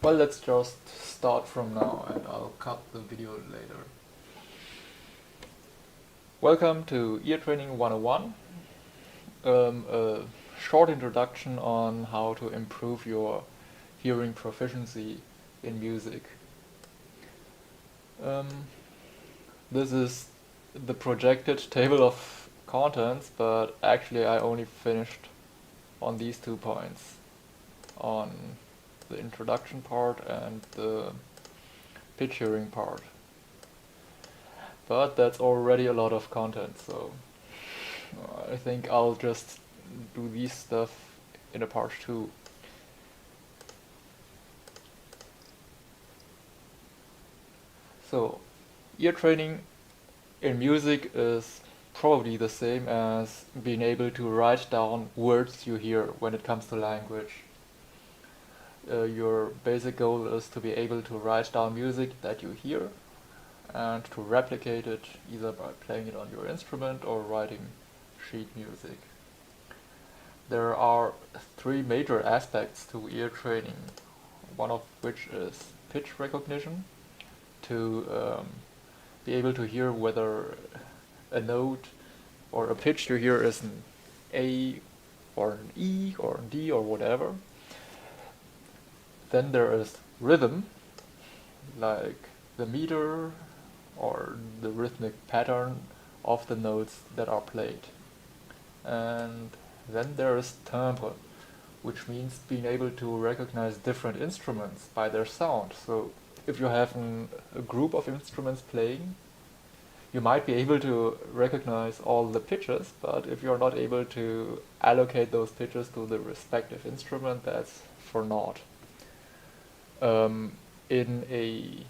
Well, let's just start from now and I'll cut the video later. Welcome to Ear Training 101, a short introduction on how to improve your hearing proficiency in music. This is the projected table of contents, but actually I only finished on these 2 points, on the introduction part and the pitch hearing part. But that's already a lot of content, so I think I'll just do these stuff in a part 2. So, ear training in music is probably the same as being able to write down words you hear when it comes to language. Your basic goal is to be able to write down music that you hear and to replicate it either by playing it on your instrument or writing sheet music. There are 3 major aspects to ear training, one of which is pitch recognition, to be able to hear whether a note or a pitch you hear is an A or an E or an D or whatever. Then there is rhythm, like the meter or the rhythmic pattern of the notes that are played. And then there is timbre, which means being able to recognize different instruments by their sound. So if you have a group of instruments playing, you might be able to recognize all the pitches, but if you're not able to allocate those pitches to the respective instrument, that's for naught. In a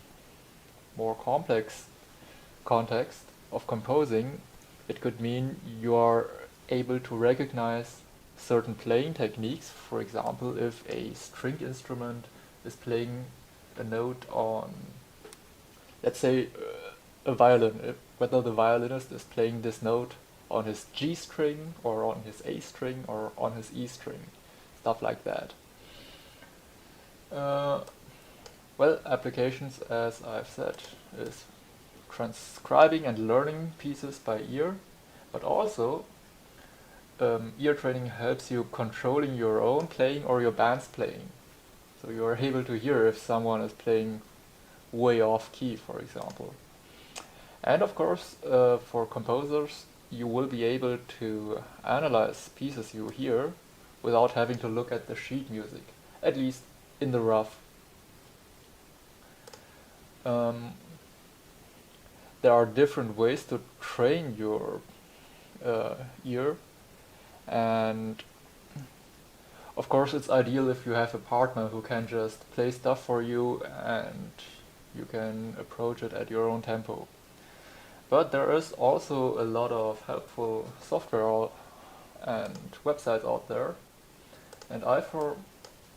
more complex context of composing, it could mean you are able to recognize certain playing techniques. For example, if a stringed instrument is playing a note on, let's say, a violin, whether the violinist is playing this note on his G string or on his A string or on his E string, stuff like that. Well, applications, as I've said, is transcribing and learning pieces by ear, but also ear training helps you controlling your own playing or your band's playing. So you are able to hear if someone is playing way off key, for example. And of course, for composers, you will be able to analyze pieces you hear without having to look at the sheet music, at least in the rough. There are different ways to train your ear, and of course it's ideal if you have a partner who can just play stuff for you and you can approach it at your own tempo. But there is also a lot of helpful software and websites out there, and for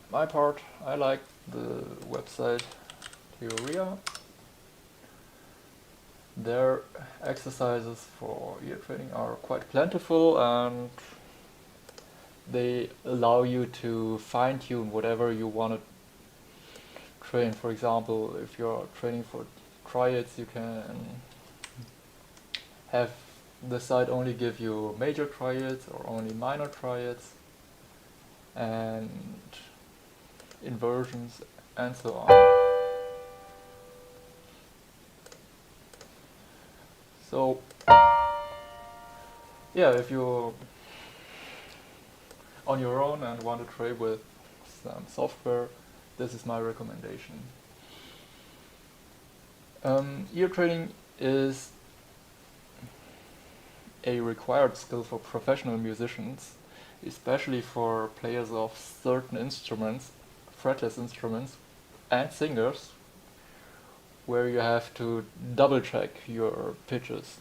my part, I like the website Theoria. Their exercises for ear training are quite plentiful and they allow you to fine-tune whatever you want to train. For example, if you're training for triads, you can have the site only give you major triads or only minor triads and inversions and so on. So yeah, if you're on your own and want to trade with some software, this is my recommendation. Ear training is a required skill for professional musicians, especially for players of certain instruments, fretless instruments, and singers, where you have to double check your pitches.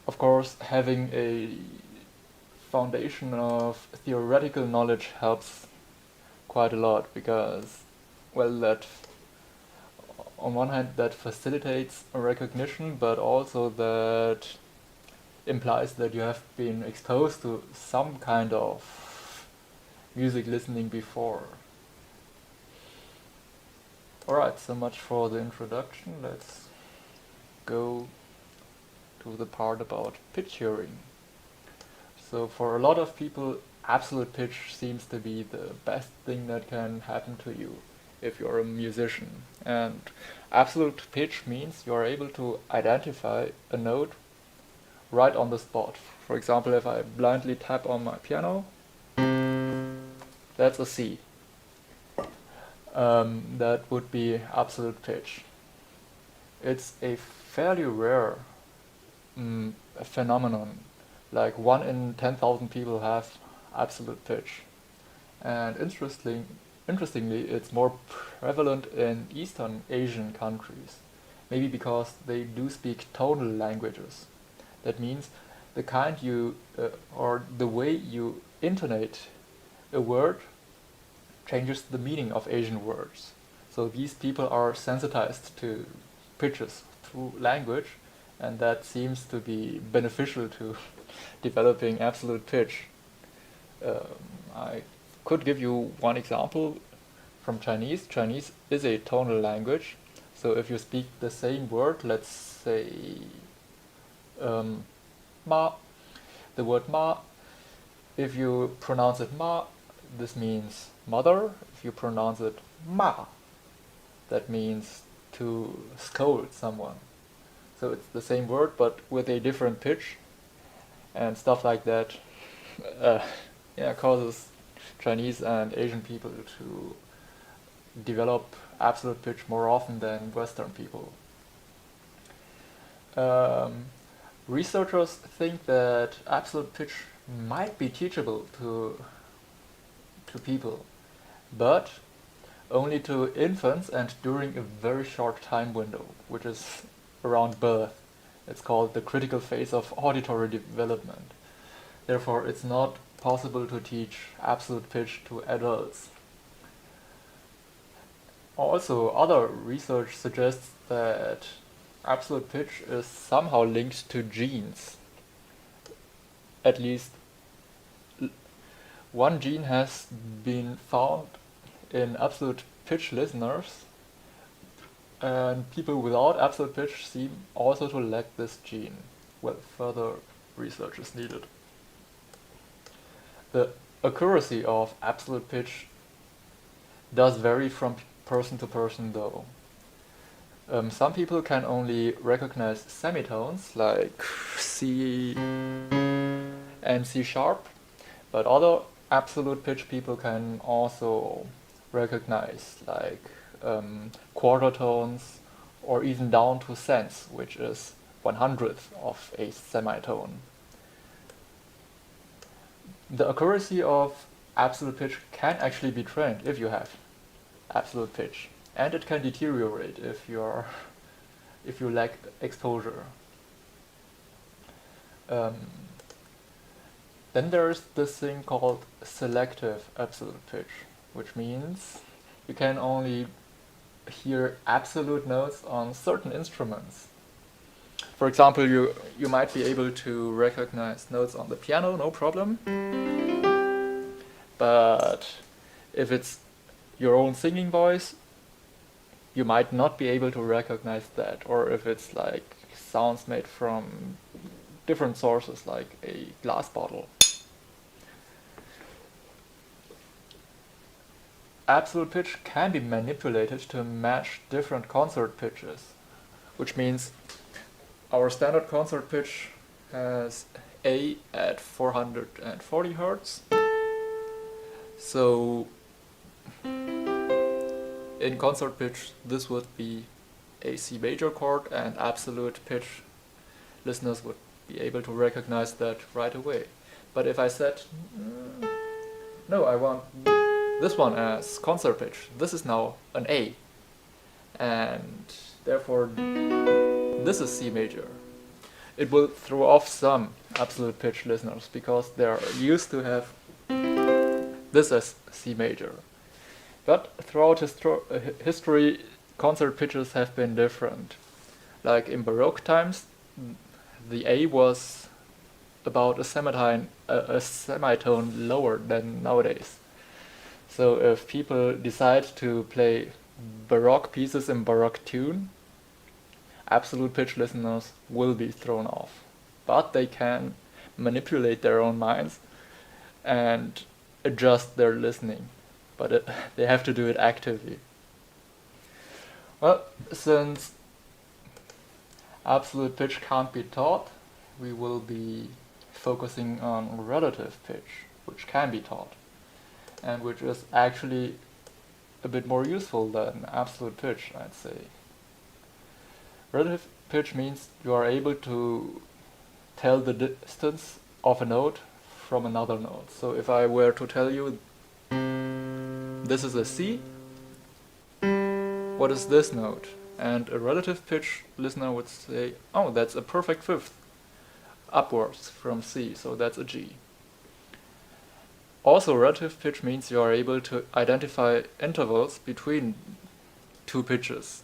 Of course, having a foundation of theoretical knowledge helps quite a lot because, well, that on one hand that facilitates a recognition, but also that implies that you have been exposed to some kind of music listening before. Alright, so much for the introduction. Let's go to the part about pitch hearing. So for a lot of people, absolute pitch seems to be the best thing that can happen to you if you're a musician. And absolute pitch means you're able to identify a note right on the spot. For example, if I blindly tap on my piano, that's a C. That would be absolute pitch. It's a fairly rare phenomenon. Like 1 in 10,000 people have absolute pitch. And interestingly, it's more prevalent in Eastern Asian countries. Maybe because they do speak tonal languages. That means the kind or the way you intonate a word changes the meaning of Asian words. So these people are sensitized to pitches through language, and that seems to be beneficial to developing absolute pitch. I could give you one example from Chinese. Chinese is a tonal language, so if you speak the same word, let's say ma, the word ma, if you pronounce it ma, this means mother. If you pronounce it ma, that means to scold someone. So it's the same word but with a different pitch, and stuff like that causes Chinese and Asian people to develop absolute pitch more often than Western people. Researchers think that absolute pitch might be teachable to people, but only to infants and during a very short time window, which is around birth. It's called the critical phase of auditory development. Therefore, it's not possible to teach absolute pitch to adults. Also, other research suggests that absolute pitch is somehow linked to genes. At least one gene has been found in absolute pitch listeners, and people without absolute pitch seem also to lack this gene. Well, further research is needed. The accuracy of absolute pitch does vary from person to person though. Some people can only recognize semitones like C and C sharp, but other absolute pitch people can also recognize like quarter tones or even down to cents, which is 1/100th of a semitone. The accuracy of absolute pitch can actually be trained if you have absolute pitch, and it can deteriorate if you lack exposure. Then there's this thing called selective absolute pitch, which means you can only hear absolute notes on certain instruments. For example, you might be able to recognize notes on the piano, no problem. But if it's your own singing voice, you might not be able to recognize that. Or if it's like sounds made from different sources, like a glass bottle. Absolute pitch can be manipulated to match different concert pitches, which means our standard concert pitch has A at 440 Hz. So in concert pitch this would be a C major chord, and absolute pitch listeners would be able to recognize that right away. But if I said, no, I want this one as concert pitch, this is now an A, and therefore this is C major, it will throw off some absolute pitch listeners because they're used to have this as C major. But throughout history, concert pitches have been different. Like in Baroque times, the A was about a semitone lower than nowadays. So if people decide to play Baroque pieces in Baroque tune, absolute pitch listeners will be thrown off. But they can manipulate their own minds and adjust their listening. But they have to do it actively. Well, since absolute pitch can't be taught, we will be focusing on relative pitch, which can be taught, and which is actually a bit more useful than absolute pitch, I'd say. Relative pitch means you are able to tell the distance of a note from another note. So if I were to tell you this is a C, what is this note? And a relative pitch listener would say, oh, that's a perfect fifth upwards from C, so that's a G. Also, relative pitch means you are able to identify intervals between two pitches.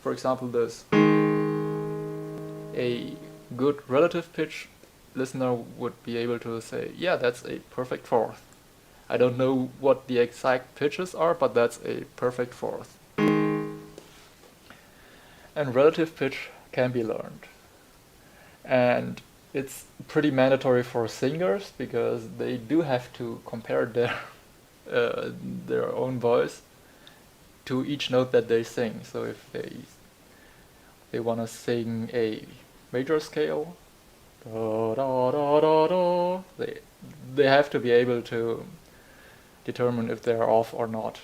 For example, this. A good relative pitch listener would be able to say, yeah, that's a perfect fourth. I don't know what the exact pitches are, but that's a perfect fourth. And relative pitch can be learned. And it's pretty mandatory for singers because they do have to compare their own voice to each note that they sing. So if they want to sing a major scale, da, da, da, da, da, they have to be able to determine if they're off or not.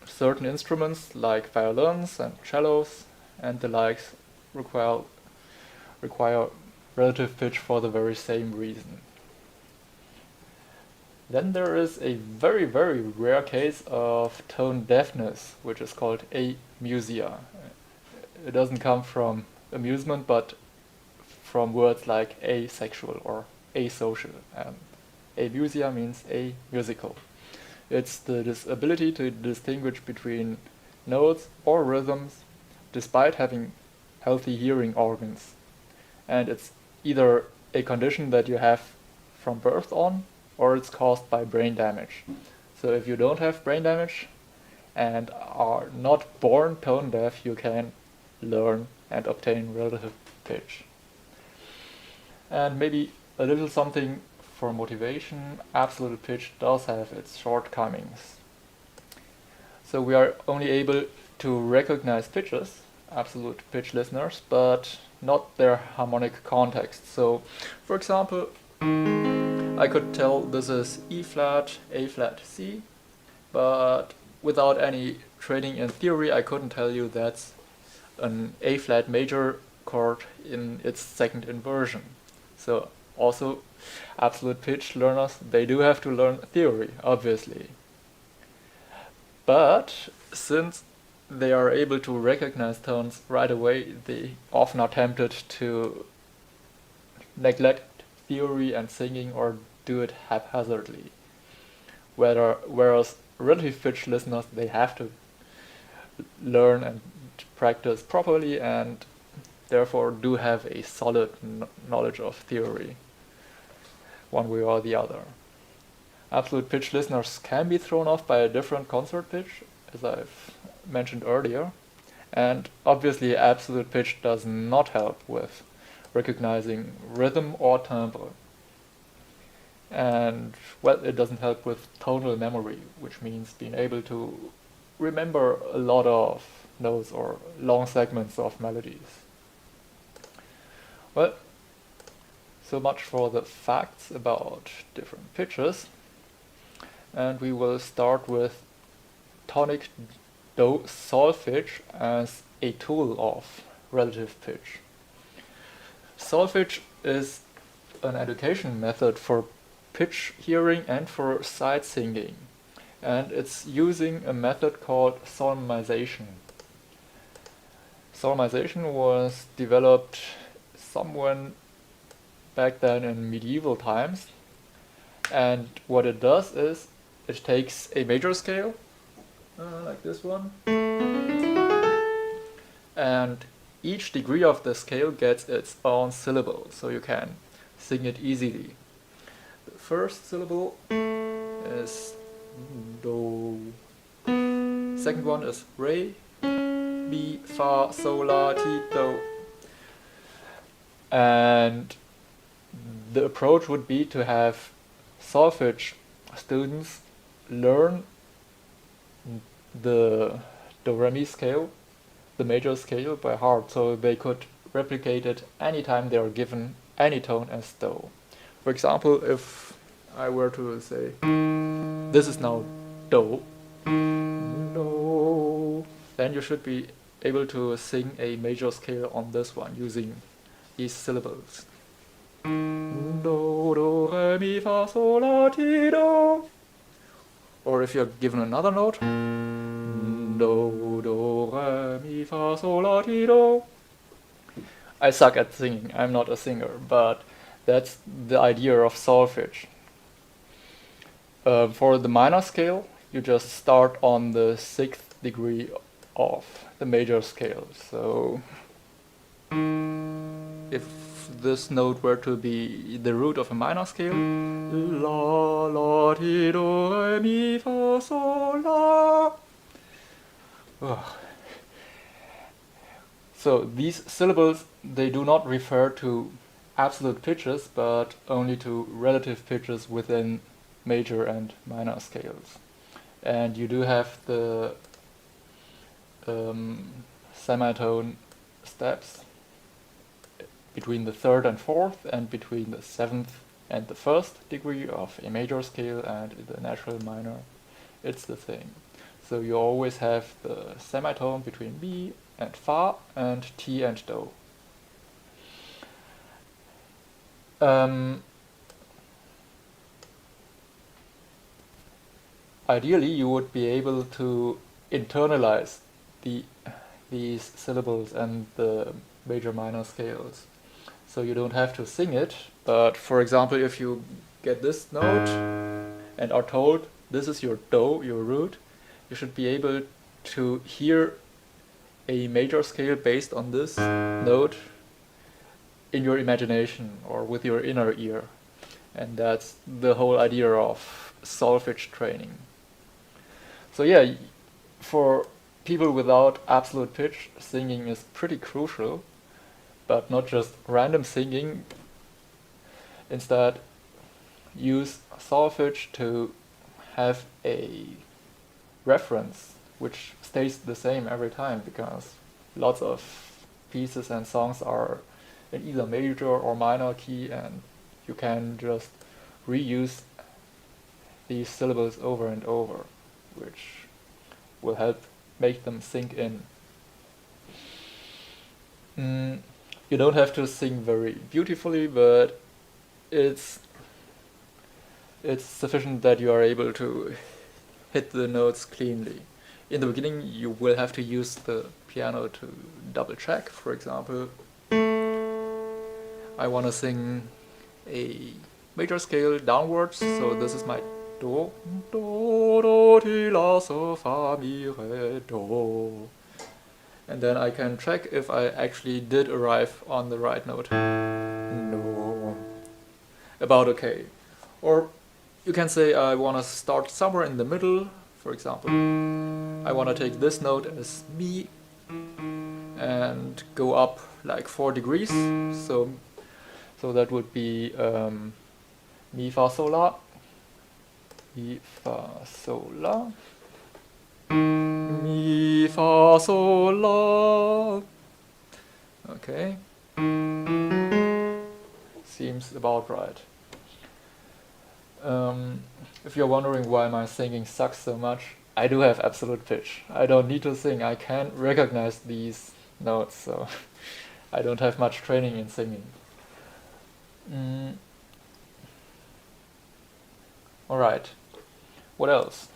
Certain instruments like violins and cellos and the likes require relative pitch for the very same reason. Then there is a very, very rare case of tone deafness, which is called amusia. It doesn't come from amusement, but from words like asexual or asocial. Amusia means amusical. It's the disability to distinguish between notes or rhythms despite having healthy hearing organs. And it's either a condition that you have from birth on, or it's caused by brain damage. So if you don't have brain damage and are not born tone deaf, you can learn and obtain relative pitch. And maybe a little something for motivation, absolute pitch does have its shortcomings. So we are only able to recognize pitches, absolute pitch listeners, but not their harmonic context. So, for example, I could tell this is E flat, A flat, C, but without any training in theory, I couldn't tell you that's an A flat major chord in its second inversion. So also, absolute pitch learners, they do have to learn theory, obviously. But since they are able to recognize tones right away, they often are tempted to neglect theory and singing or do it haphazardly. Whereas relative pitch listeners, they have to learn and practice properly and therefore do have a solid knowledge of theory, one way or the other. Absolute pitch listeners can be thrown off by a different concert pitch, as I've mentioned earlier, and obviously absolute pitch does not help with recognizing rhythm or tempo. And well, it doesn't help with tonal memory, which means being able to remember a lot of notes or long segments of melodies. Well, so much for the facts about different pitches. And we will start with tonic do solfege as a tool of relative pitch. Solfege is an education method for pitch hearing and for sight singing, and it's using a method called solmization. Solmization was developed somewhere back then in medieval times, and what it does is it takes a major scale like this one, and each degree of the scale gets its own syllable. So you can sing it easily. The first syllable is do. Second one is re, mi, fa, sol, la, ti, do. And the approach would be to have solfege students learn the do re mi scale, the major scale, by heart, so they could replicate it anytime they are given any tone as do. For example, if I were to say, this is now do, do, then you should be able to sing a major scale on this one using these syllables. Do, do, re, mi, fa, sol, la, ti, do. Or if you're given another note, do, do, re, mi, fa, sol, la, ti, do. I suck at singing, I'm not a singer, but that's the idea of solfege. For the minor scale, you just start on the 6th degree of the major scale. So if this note were to be the root of a minor scale, la, la, ti, do, re, mi, fa, sol, la. Ugh. So these syllables, they do not refer to absolute pitches, but only to relative pitches within major and minor scales. And you do have the semitone steps between the 3rd and 4th, and between the 7th and the 1st degree of a major scale and the natural minor. It's the same. So you always have the semitone between mi and fa and ti and do. Ideally, you would be able to internalize these syllables and the major minor scales. So you don't have to sing it, but for example, if you get this note and are told this is your do, your root, you should be able to hear a major scale based on this note in your imagination or with your inner ear. And that's the whole idea of solfege training. So yeah, for people without absolute pitch, singing is pretty crucial, but not just random singing. Instead, use solfege to have a reference which stays the same every time, because lots of pieces and songs are in either major or minor key, and you can just reuse these syllables over and over, which will help make them sink in. You don't have to sing very beautifully, but it's sufficient that you are able to hit the notes cleanly. In the beginning, you will have to use the piano to double check. For example, I want to sing a major scale downwards, so this is my do, do, do, ti, la, so, fa, mi, re, do. And then I can check if I actually did arrive on the right note. No. About okay. Or you can say I want to start somewhere in the middle. For example, I want to take this note as mi and go up like 4 degrees. So that would be mi, fa, sol, la, mi, fa, sol, la, mi, fa, sol, la. Okay. Seems about right. If you're wondering why my singing sucks so much, I do have absolute pitch. I don't need to sing, I can recognize these notes, so I don't have much training in singing. Alright, what else?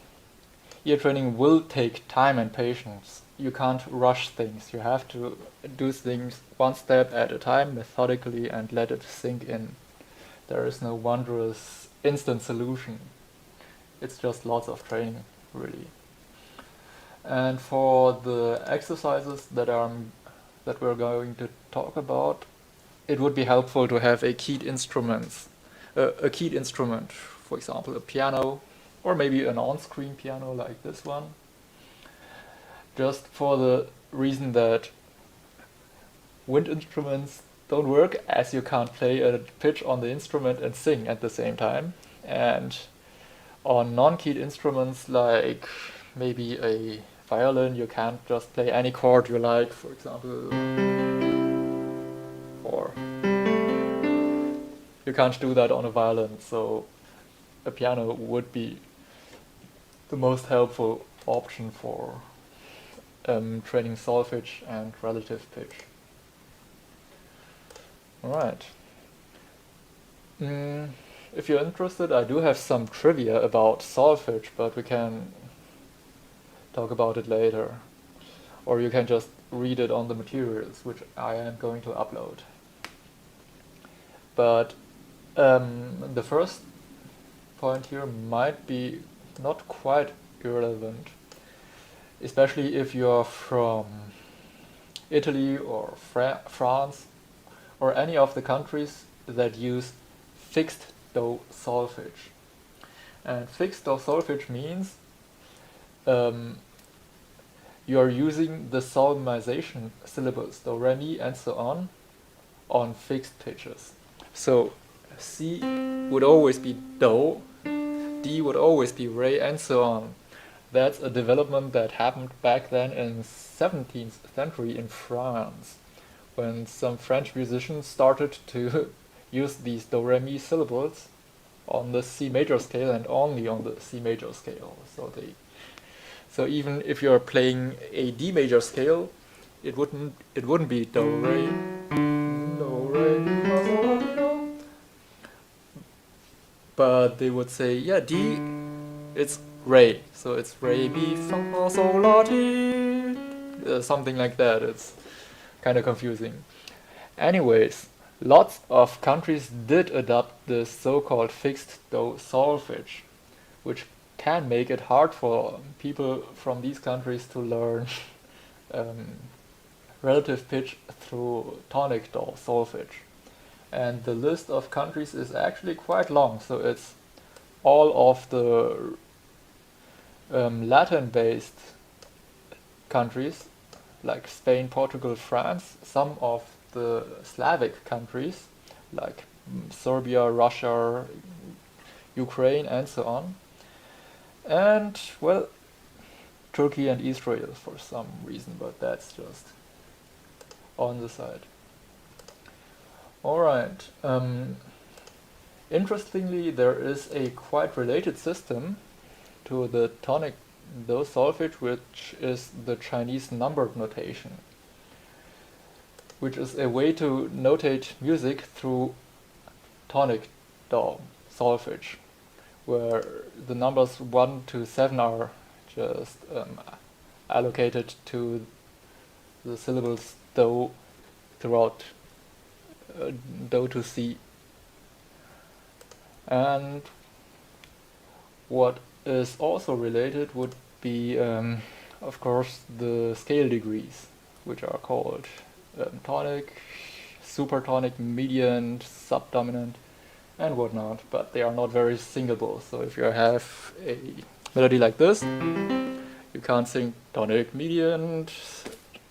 Ear training will take time and patience. You can't rush things, you have to do things one step at a time, methodically, and let it sink in. There is no wondrous instant solution. It's just lots of training, really. And for the exercises that we're going to talk about, it would be helpful to have a keyed instrument, for example, a piano, or maybe an on-screen piano like this one, just for the reason that wind instruments don't work, as you can't play a pitch on the instrument and sing at the same time. And on non-keyed instruments like maybe a violin, you can't just play any chord you like, for example, or you can't do that on a violin, so a piano would be the most helpful option for training solfege and relative pitch. Alright. If you're interested, I do have some trivia about solfege, but we can talk about it later. Or you can just read it on the materials, which I am going to upload. But the first point here might be not quite irrelevant, especially if you're from Italy or France or any of the countries that use fixed do solfege. And fixed do solfege means you are using the solmization syllables do, re, mi, and so on fixed pitches. So C would always be do, D would always be re, and so on. That's a development that happened back then in 17th century in France, when some French musicians started to use these do, re, mi syllables on the C major scale and only on the C major scale. So even if you're playing a D major scale, it wouldn't be do, re, mi, fa, sol, la, ti, do. But they would say, yeah, D, it's re, so it's re, mi, fa, sol, la, ti, something like that. It's kind of confusing. Anyways, lots of countries did adopt this so-called fixed do solfege, which can make it hard for people from these countries to learn relative pitch through tonic do solfege. And the list of countries is actually quite long, so it's all of the Latin-based countries like Spain, Portugal, France, some of the Slavic countries like Serbia, Russia, Ukraine, and so on. And, well, Turkey and Israel for some reason, but that's just on the side. Alright. Interestingly, there is a quite related system to the tonic do solfege, which is the Chinese numbered notation, which is a way to notate music through tonic do solfege, where the numbers 1 to 7 are just allocated to the syllables do throughout do to C. And what is also related would be, of course, the scale degrees, which are called tonic, supertonic, median, subdominant, and whatnot, but they are not very singable. So if you have a melody like this, you can't sing tonic, median,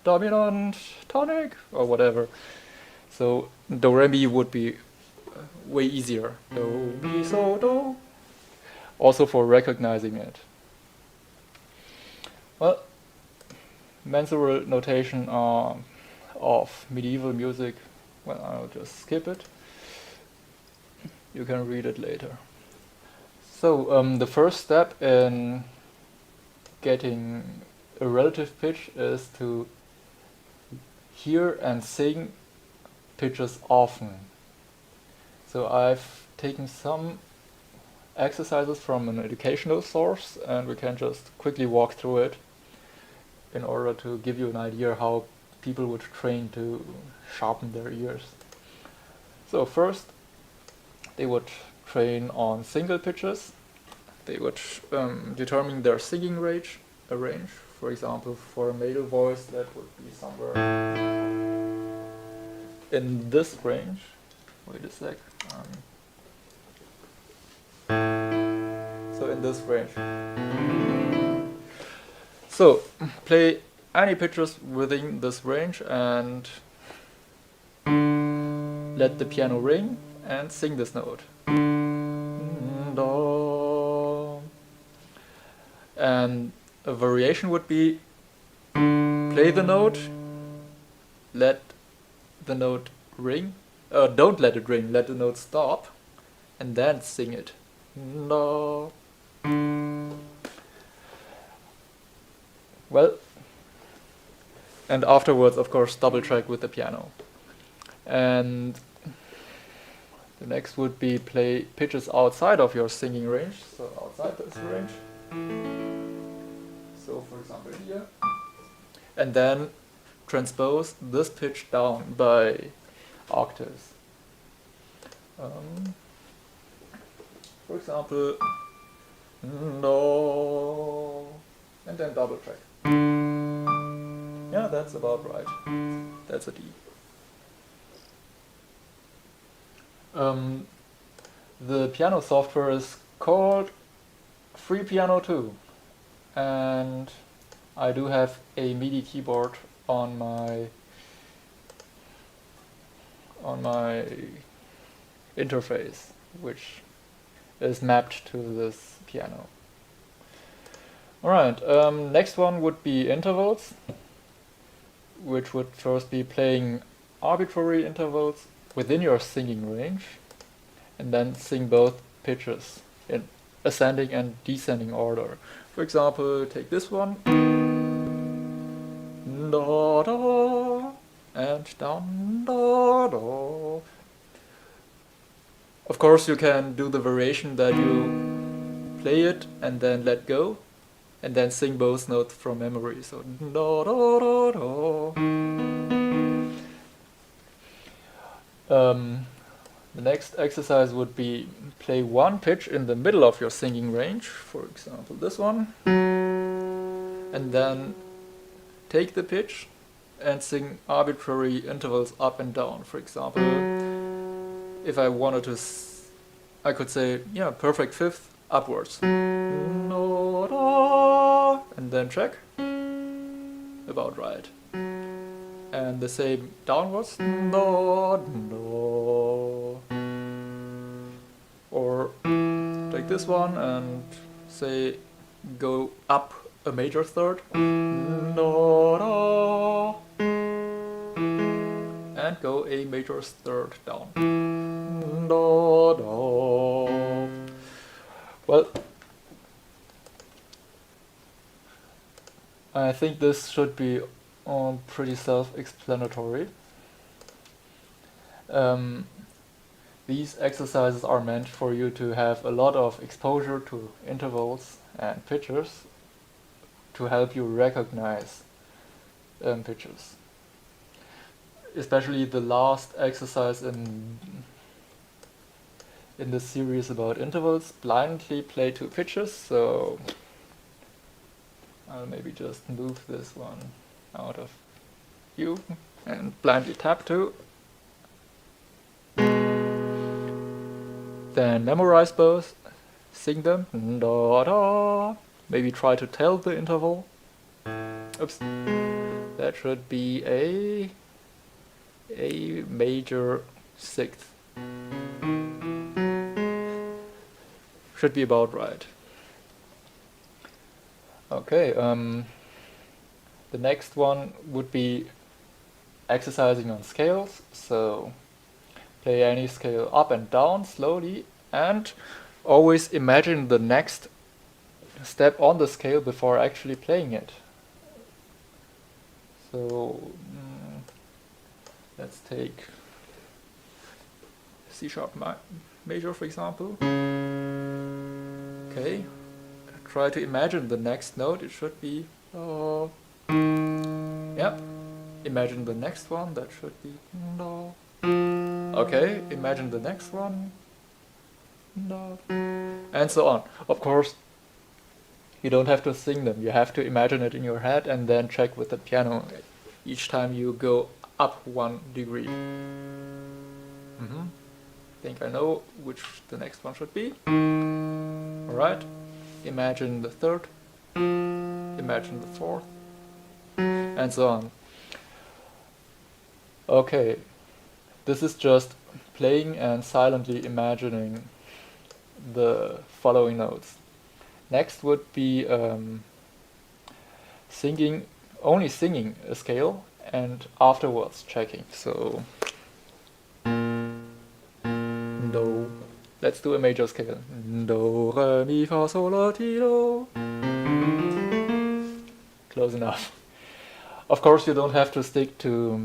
dominant, tonic, or whatever. So do, re, mi would be way easier. Do, mi, so, do. Also for recognizing it. Well, mensural notation of medieval music, well, I'll just skip it. You can read it later. So the first step in getting a relative pitch is to hear and sing pitches often. So I've taken some exercises from an educational source, and we can just quickly walk through it in order to give you an idea how people would train to sharpen their ears. So first, they would train on single pitches. They would determine their singing range. For example, for a male voice, that would be somewhere in this range. Wait a sec. So in this range. So play any pitches within this range and let the piano ring and sing this note. Do. And a variation would be play the note, let the note ring, don't let it ring, let the note stop, and then sing it. Do. Well, and afterwards, of course, double track with the piano. And the next would be play pitches outside of your singing range, so outside this range. So for example here. And then transpose this pitch down by octaves. For example, no, and then double track. Yeah, that's about right. That's a D. The piano software is called Free Piano 2, and I do have a MIDI keyboard on my interface, which is mapped to this piano. Alright, next one would be intervals, which would first be playing arbitrary intervals within your singing range, and then sing both pitches in ascending and descending order. For example, take this one, da da, and down, da da. Of course, you can do the variation that you play it and then let go, and then sing both notes from memory. So da da da da. The next exercise would be play one pitch in the middle of your singing range, for example this one, and then take the pitch and sing arbitrary intervals up and down. For example, if I wanted to, I could say, yeah, perfect fifth upwards, and then check, about right. And the same downwards, or take this one and say go up a major third, and go a major third down. Well, I think this should be pretty self-explanatory. These exercises are meant for you to have a lot of exposure to intervals and pitches to help you recognize pitches. Especially the last exercise in the series about intervals, blindly play two pitches, so I'll maybe just move this one out of view and blindly tap two. Then memorize both, sing them, da da. Maybe try to tell the interval. Oops. That should be a major sixth. Should be about right. Okay, the next one would be exercising on scales. So play any scale up and down slowly, and always imagine the next step on the scale before actually playing it. So let's take C sharp major, for example. Okay, try to imagine the next note. It should be yep. Imagine the next one. That should be no. Okay, imagine the next one, no, and so on. Of course, you don't have to sing them. You have to imagine it in your head and then check with the piano each time you go up 1 degree. Think I know which the next one should be. Alright, imagine the third, imagine the fourth, and so on. Okay, this is just playing and silently imagining the following notes. Next would be only singing a scale and afterwards checking. So Do. Let's do a major scale. Do, re, mi, fa, sol, la, ti, do. Close enough. Of course, you don't have to stick to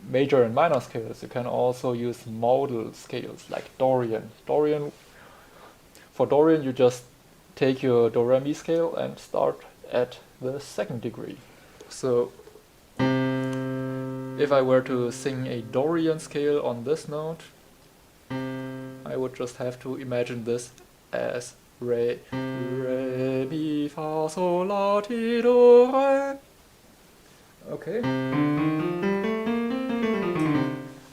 major and minor scales. You can also use modal scales like Dorian. For Dorian, you just take your do, re, mi scale and start at the 2nd degree. So if I were to sing a Dorian scale on this note, I would just have to imagine this as re, mi, fa, sol, la, ti, do, re. Okay.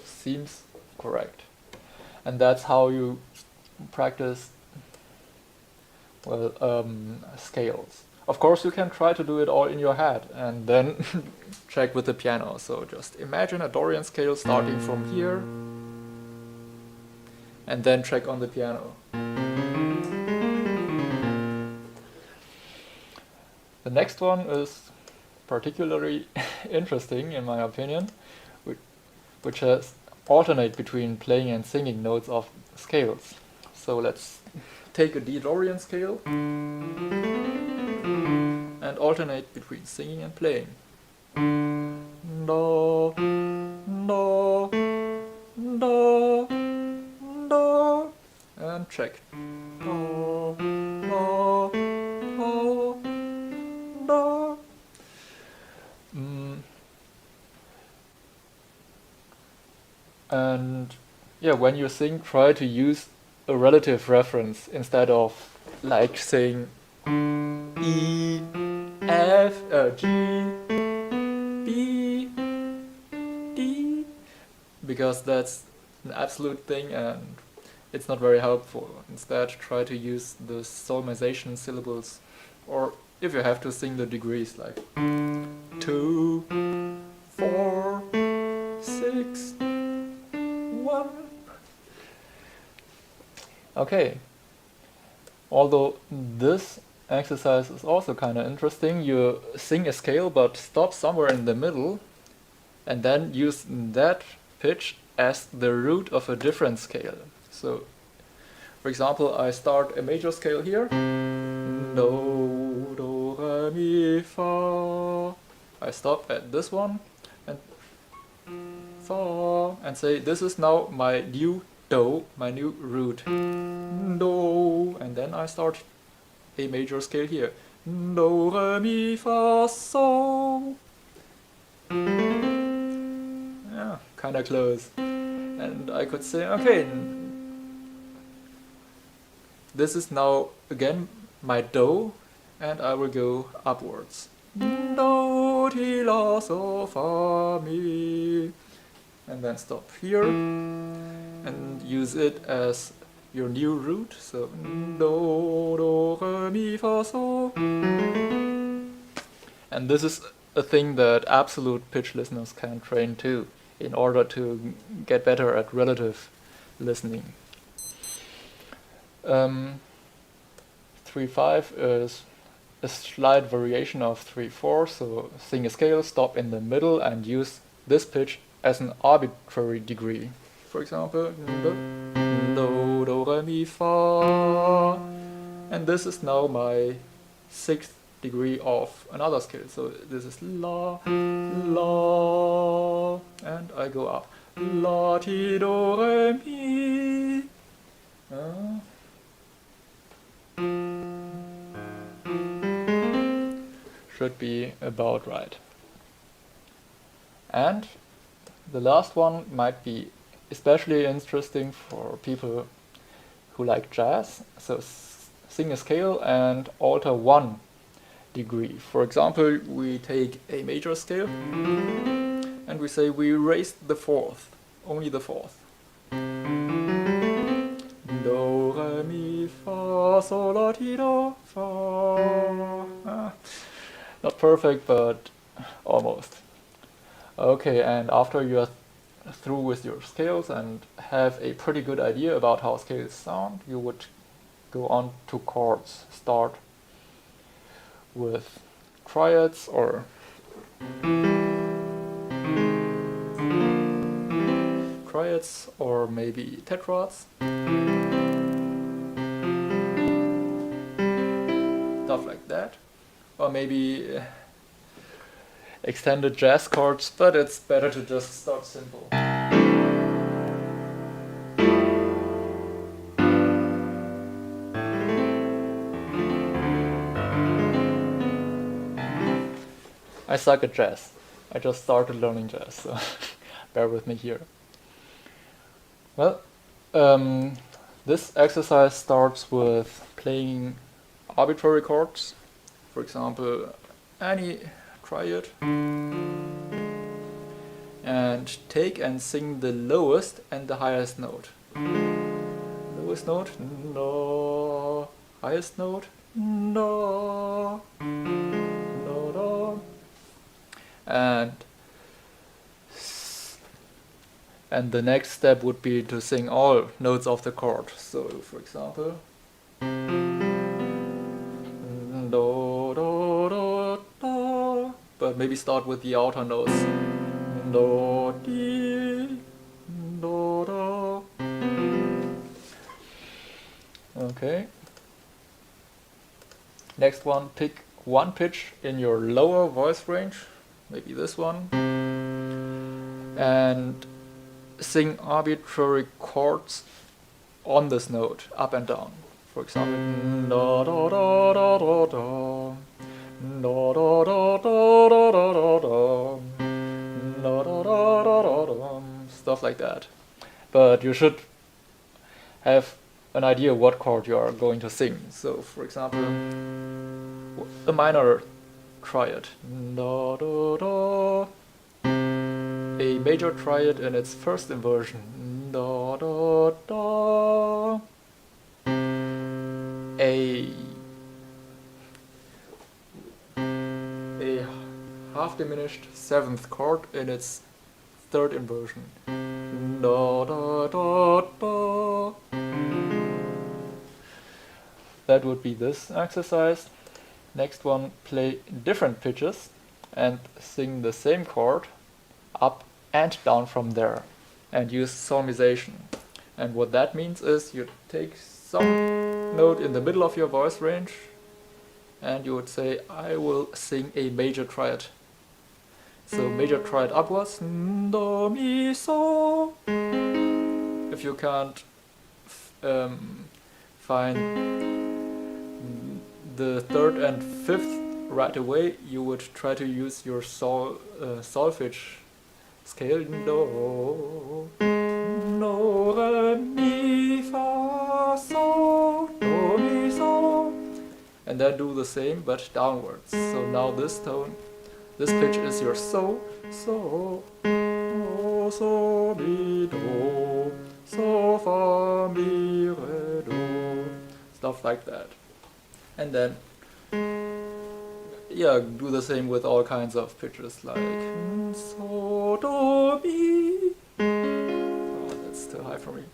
Seems correct. And that's how you practice, well, scales. Of course, you can try to do it all in your head and then check with the piano. So just imagine a Dorian scale starting from here and then check on the piano. The next one is particularly interesting in my opinion, which has alternate between playing and singing notes of scales. So let's take a D Dorian scale and alternate between singing and playing. Do, do, do, do, and check. Do, do, do, do. And yeah, when you sing, try to use a relative reference instead of like saying E, F, G, B, D, because that's an absolute thing and it's not very helpful. Instead, try to use the solmization syllables, or if you have to sing the degrees, like 2, 4, 6, 1. Okay. Although this exercise is also kind of interesting, you sing a scale but stop somewhere in the middle and then use that pitch as the root of a different scale. So, for example, I start a major scale here. Do, do, re, mi, fa. I stop at this one and fa, and say this is now my new do, my new root. Do, and then I start a major scale here. Do, re, mi, fa, sol. Yeah, kinda close. And I could say, okay, this is now again my do, and I will go upwards. Do, ti, la, so, fa, mi. And then stop here and use it as your new root. So do, do, re, mi, fa, sol. And this is a thing that absolute pitch listeners can train too, in order to get better at relative listening. 3-5 is a slight variation of 3-4, so sing a scale, stop in the middle and use this pitch as an arbitrary degree. For example, do, do, re, mi, fa. And this is now my 6th degree of another scale. So this is la, la, and I go up. La, ti, do, re, mi. Should be about right. And the last one might be especially interesting for people who like jazz. So sing a scale and alter 1 degree. For example, we take a major scale, and we say we raised the fourth, only the fourth. Do, re, mi, fa, sol, la, ti, do, fa. Not perfect, but almost. Okay, and after you are through with your scales and have a pretty good idea about how scales sound, you would go on to chords. Start with triads or maybe tetrads. Stuff like that. Or maybe extended jazz chords, but it's better to just start simple. I suck at jazz. I just started learning jazz, so bear with me here. Well, this exercise starts with playing arbitrary chords. For example, any triad. And take and sing the lowest and the highest note. Lowest note, no. Highest note, no. No, no. And the next step would be to sing all notes of the chord. So, for example, do, do, do, do. But maybe start with the outer notes. Do, di, do, do. Okay. Next one, pick one pitch in your lower voice range, maybe this one, and sing arbitrary chords on this note, up and down. For example, da da da da da da, da da da da da da da, da da da da da, stuff like that. But you should have an idea what chord you are going to sing. So, for example, a minor triad, da da da. A major triad in its first inversion, da da da. A half diminished seventh chord in its third inversion, da da da da. That would be this exercise. Next one, play different pitches and sing the same chord up and down from there, and use solmization. And what that means is you take some note in the middle of your voice range and you would say, I will sing a major triad. So major triad upwards, do, mi, so. If you can't find the third and fifth right away, you would try to use your solfege scale, do, re, mi, fa, so, do, mi, so, and then do the same but downwards. So now this tone, this pitch is your so, so, do, so, mi, do, so, fa, mi, re, do, stuff like that. And then, yeah, do the same with all kinds of pitches like so, do, mi. Oh, that's too high for me.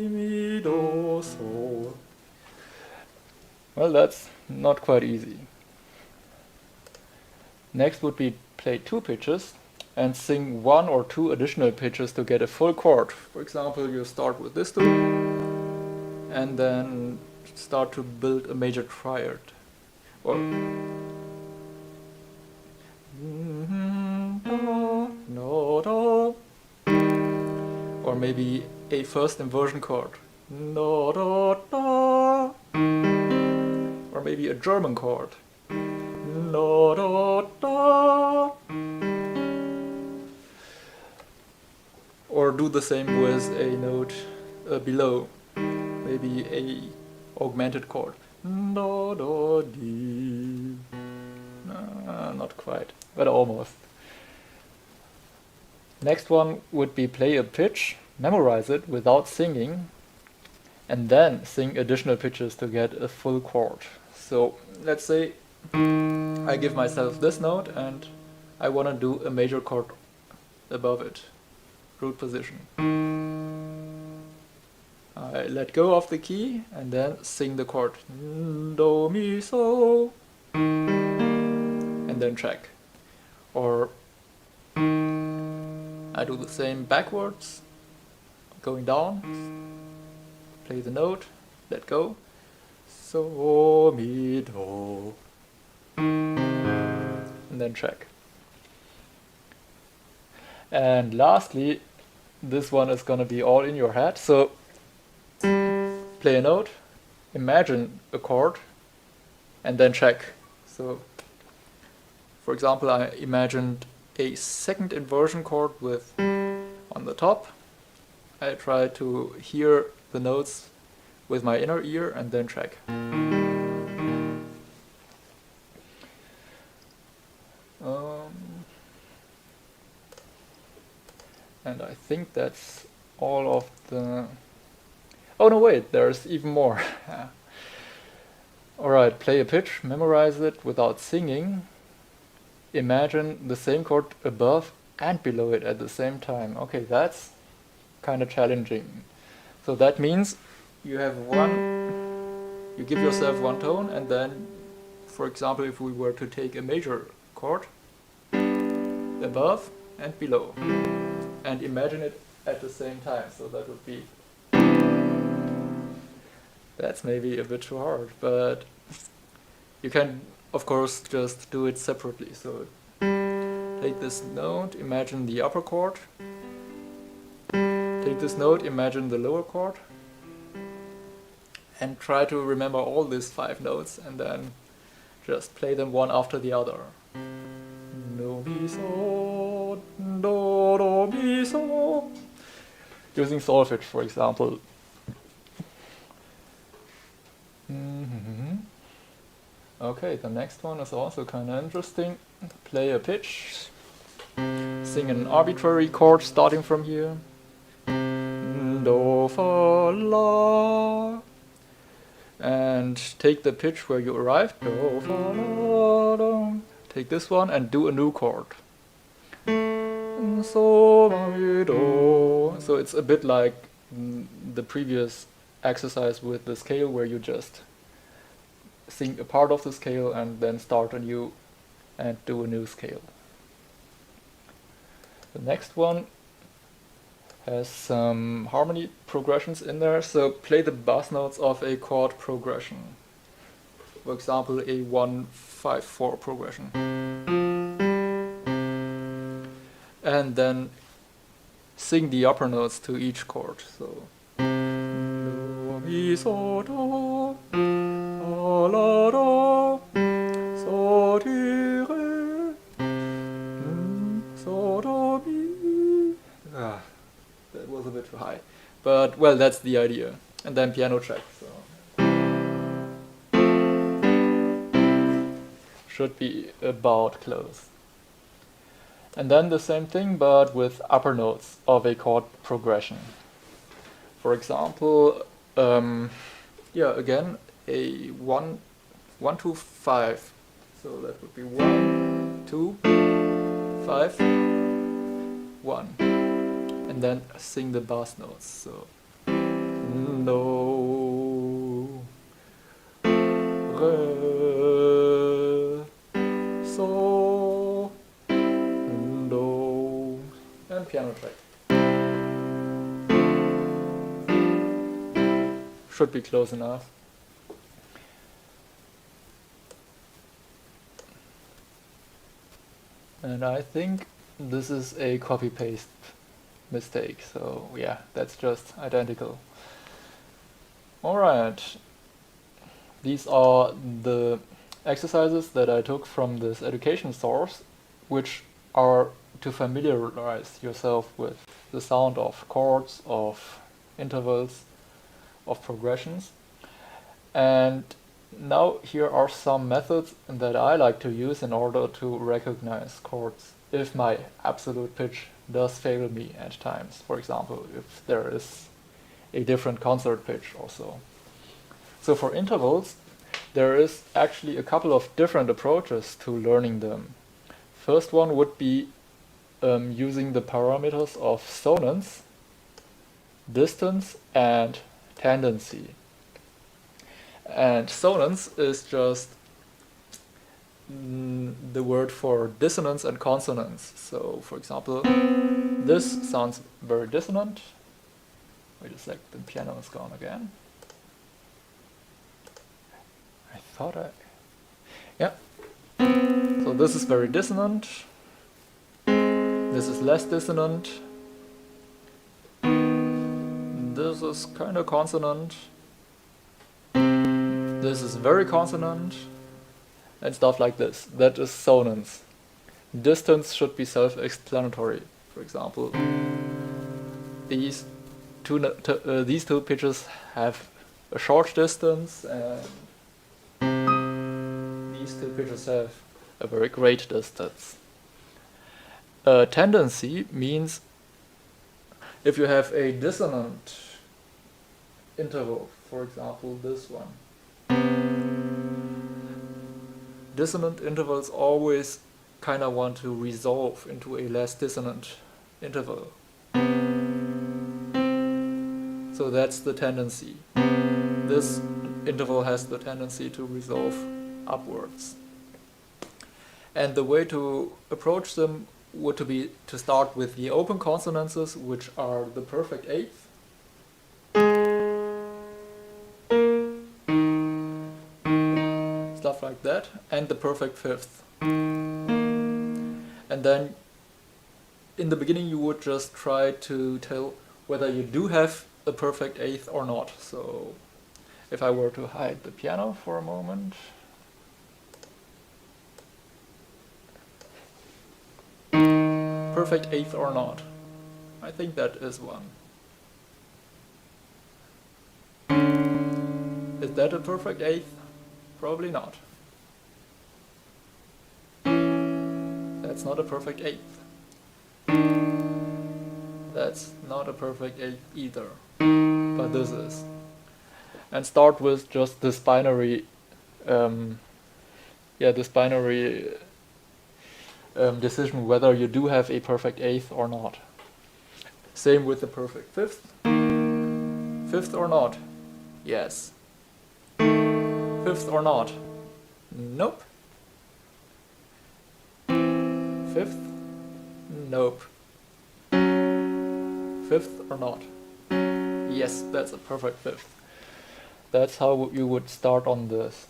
Mi, do, so. Well, that's not quite easy. Next would be play two pitches and sing one or two additional pitches to get a full chord. For example, you start with this two and then start to build a major triad. Or no, do. Or maybe a first inversion chord. No, do, do. Or maybe a German chord. No, do, do. Or do the same with a note below. Maybe a augmented chord. Do, do, di. Not quite, but almost. Next one would be play a pitch, memorize it without singing, and then sing additional pitches to get a full chord. So let's say I give myself this note and I want to do a major chord above it, root position. I let go of the key and then sing the chord do, mi, so, and then check. Or I do the same backwards, going down, play the note, let go, so, mi, do, and then check. And lastly, this one is gonna be all in your head, so play a note, imagine a chord, and then check. So, for example, I imagined a second inversion chord with on the top. I try to hear the notes with my inner ear and then check. And I think that's all of the... Oh no, wait, there's even more. Alright, play a pitch, memorize it without singing. Imagine the same chord above and below it at the same time. Okay, that's kind of challenging. So that means you have you give yourself one tone, and then, for example, if we were to take a major chord, above and below, and imagine it at the same time. So that would be... That's maybe a bit too hard, but you can, of course, just do it separately. So take this note, imagine the upper chord. Take this note, imagine the lower chord. And try to remember all these 5 notes and then just play them one after the other. Do, mi, so, do, mi, so. Using solfege, for example. Okay, the next one is also kind of interesting. Play a pitch, sing an arbitrary chord starting from here. Do, fa, la. And take the pitch where you arrived. Do, fa, la, do. Take this one and do a new chord. So, mi, do. So it's a bit like the previous exercise with the scale, where you just sing a part of the scale and then start anew and do a new scale. The next one has some harmony progressions in there, so play the bass notes of a chord progression. For example, a 1-5-4 progression. And then sing the upper notes to each chord. So do, mi, so, do, la, do, so, ti, re, so, do, mi. That was a bit too high, but well, that's the idea. And then piano check. So should be about close. And then the same thing, but with upper notes of a chord progression. For example, again, a 1, 2, 5. So that would be 1, 2, 5, 1. And then sing the bass notes. So do, re, so, do, and piano track. Should be close enough. And I think this is a copy-paste mistake, so yeah, that's just identical. Alright, these are the exercises that I took from this education source, which are to familiarize yourself with the sound of chords, of intervals, of progressions. And now here are some methods that I like to use in order to recognize chords if my absolute pitch does fail me at times. For example, if there is a different concert pitch or so. So for intervals, there is actually a couple of different approaches to learning them. First one would be using the parameters of sonance, distance, and tendency. And sonance is just the word for dissonance and consonance. So, for example, this sounds very dissonant. Wait a sec, the piano is gone again. I thought yeah. So this is very dissonant. This is less dissonant. This is kind of consonant. This is very consonant. And stuff like this. That is sonance. Distance should be self-explanatory. For example, these two pitches have a short distance, and these two pitches have a very great distance. Tendency means if you have a dissonant interval, for example this one. Dissonant intervals always kind of want to resolve into a less dissonant interval. So that's the tendency. This interval has the tendency to resolve upwards. And the way to approach them would be to start with the open consonances, which are the perfect eighth. Stuff like that, and the perfect fifth. And then in the beginning you would just try to tell whether you do have a perfect eighth or not. So if I were to hide the piano for a moment. Perfect eighth or not? I think that is one. Is that a perfect eighth? Probably not. That's not a perfect eighth. That's not a perfect eighth either. But this is. And start with just this binary, decision whether you do have a perfect eighth or not. Same with the perfect fifth. Fifth or not? Yes. Fifth or not? Nope. Fifth? Nope. Fifth or not? Yes, that's a perfect fifth. That's how you would start on this.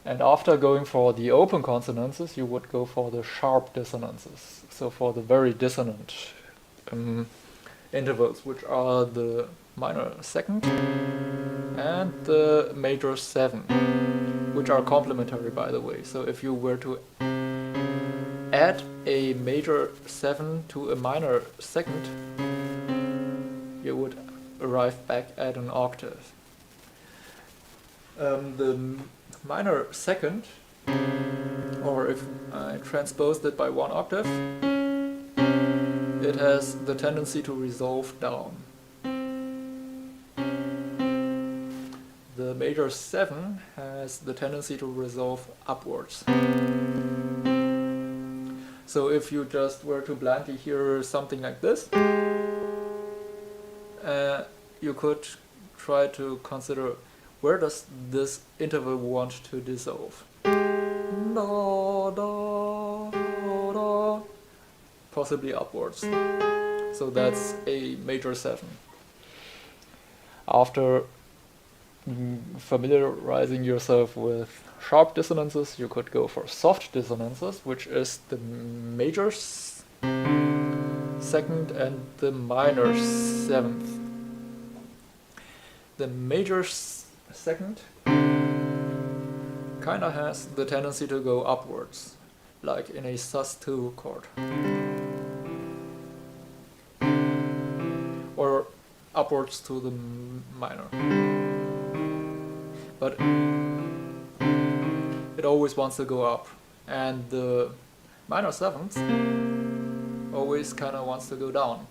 And after going for the open consonances, you would go for the sharp dissonances. So for the very dissonant intervals, which are the minor second and the major seven, which are complementary, by the way. So if you were to add a major seven to a minor second, you would arrive back at an octave. The minor second, or if I transposed it by one octave, it has the tendency to resolve down. The major 7 has the tendency to resolve upwards. So if you just were to blindly hear something like this, you could try to consider, where does this interval want to dissolve? Da, da, da, possibly upwards. So that's a major 7. After familiarizing yourself with sharp dissonances, you could go for soft dissonances, which is the major 2nd and the minor 7th. The major 2nd kind of has the tendency to go upwards, like in a sus2 chord. Or upwards to the minor. but it always wants to go up, and the minor seventh always kind of wants to go down.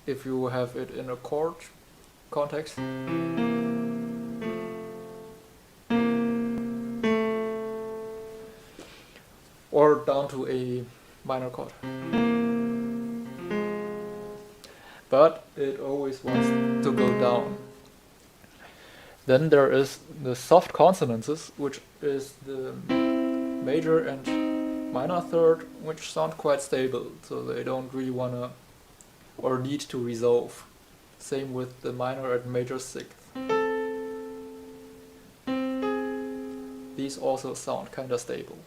If you have it in a chord context. Or down to a minor chord. But it always wants to go down. Then there is the soft consonances, which is the major and minor third, which sound quite stable, so they don't really wanna or need to resolve. Same with the minor and major sixth. These also sound kinda stable.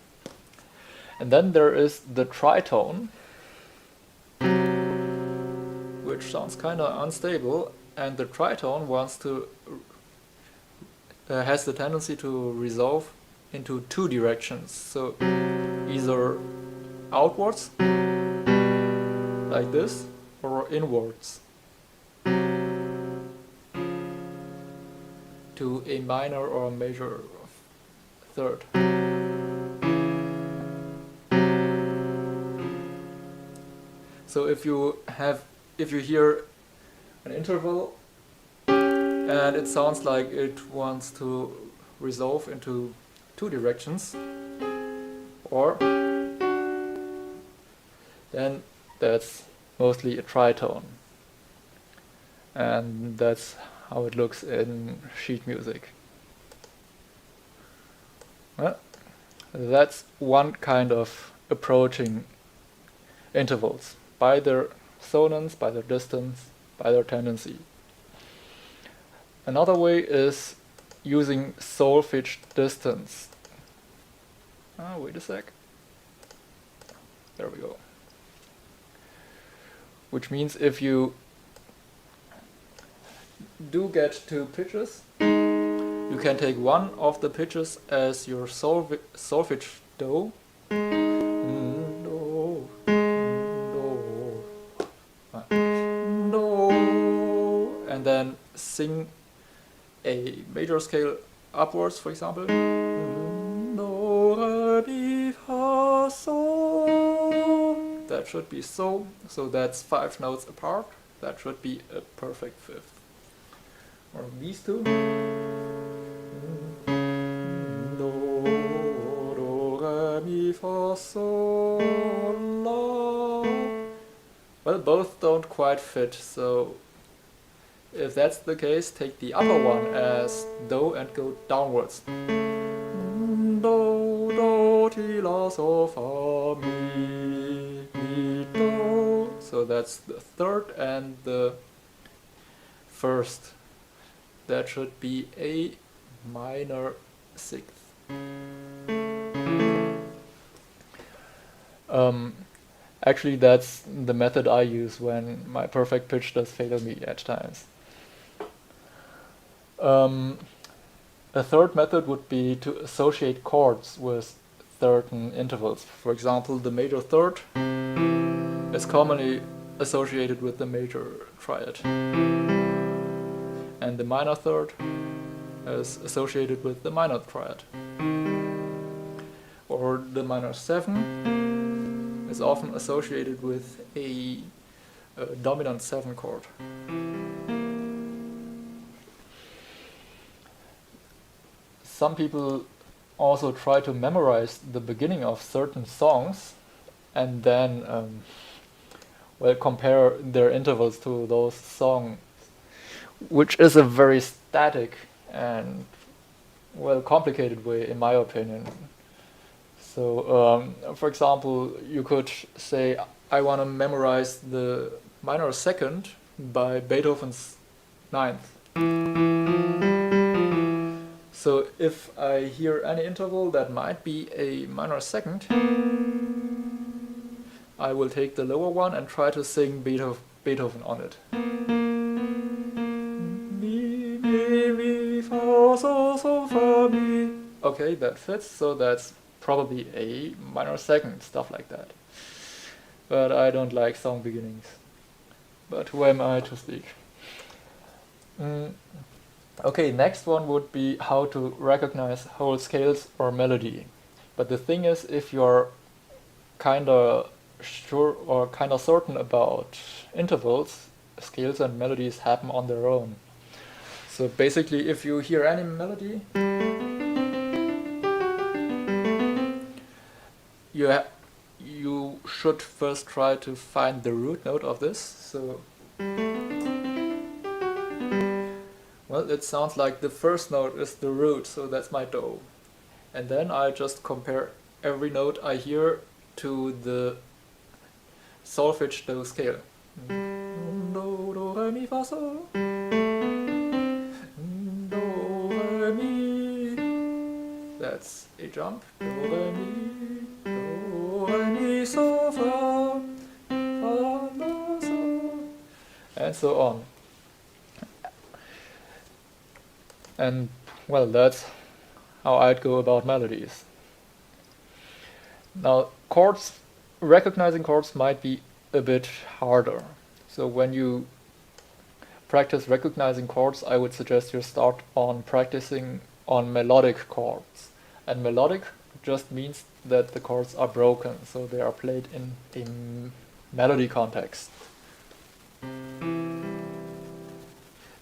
And then there is the tritone, which sounds kinda unstable, and the tritone wants to has the tendency to resolve into two directions. So either outwards, like this, or inwards to a minor or a major third. So if you hear an interval and it sounds like it wants to resolve into two directions, or then that's mostly a tritone, and that's how it looks in sheet music. Well, that's one kind of approaching intervals by their sonance, by their distance, by their tendency. Another way is using solfege distance. Wait a sec. There we go. Which means if you do get two pitches, you can take one of the pitches as your solfege do. And then sing a major scale upwards, for example. Do, re, mi, fa, sol. That should be so that's 5 notes apart. That should be a perfect fifth. Or these two. Do, re, mi, fa, sol, la. Well, both don't quite fit, so if that's the case, take the upper one as do and go downwards. Do, do, ti, la, so, fa, mi, mi, do. So that's the third and the first. That should be a minor sixth. Actually, that's the method I use when my perfect pitch does fail me at times. A third method would be to associate chords with certain intervals. For example, the major third is commonly associated with the major triad, and the minor third is associated with the minor triad. Or the minor 7 is often associated with a dominant 7 chord. Some people also try to memorize the beginning of certain songs and then compare their intervals to those songs, which is a very static and complicated way, in my opinion. So, for example, you could say, I want to memorize the minor second by Beethoven's Ninth. So if I hear any interval that might be a minor second, I will take the lower one and try to sing Beethoven on it. Mi, mi, mi, fa, so, fa, mi. Okay, that fits, so that's probably a minor second, stuff like that. But I don't like song beginnings. But who am I to speak? Okay, next one would be how to recognize whole scales or melody. But the thing is, if you're kinda sure or kinda certain about intervals, scales and melodies happen on their own. So basically, if you hear any melody, you should first try to find the root note of this. So, well, it sounds like the first note is the root, so that's my do. And then I just compare every note I hear to the solfege do scale. Do, do, re, mi, fa, sol. Do, re, mi. That's a jump. Do, re, mi. Do, re, mi, so, fa. Fa, la, so. And so on. And, well, that's how I'd go about melodies. Now, chords, recognizing chords might be a bit harder. So when you practice recognizing chords, I would suggest you start on practicing on melodic chords. And melodic just means that the chords are broken, so they are played in a melody context.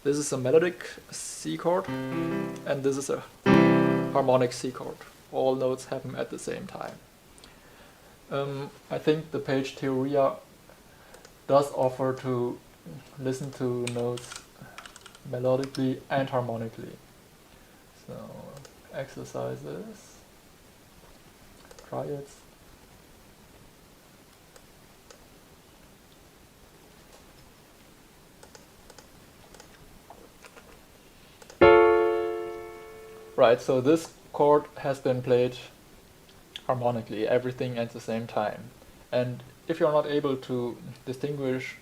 This is a melodic C chord, and this is a harmonic C chord. All notes happen at the same time. I think the page Theoria does offer to listen to notes melodically and harmonically. So, exercises, try it. Right, so this chord has been played harmonically, everything at the same time. And if you're not able to distinguish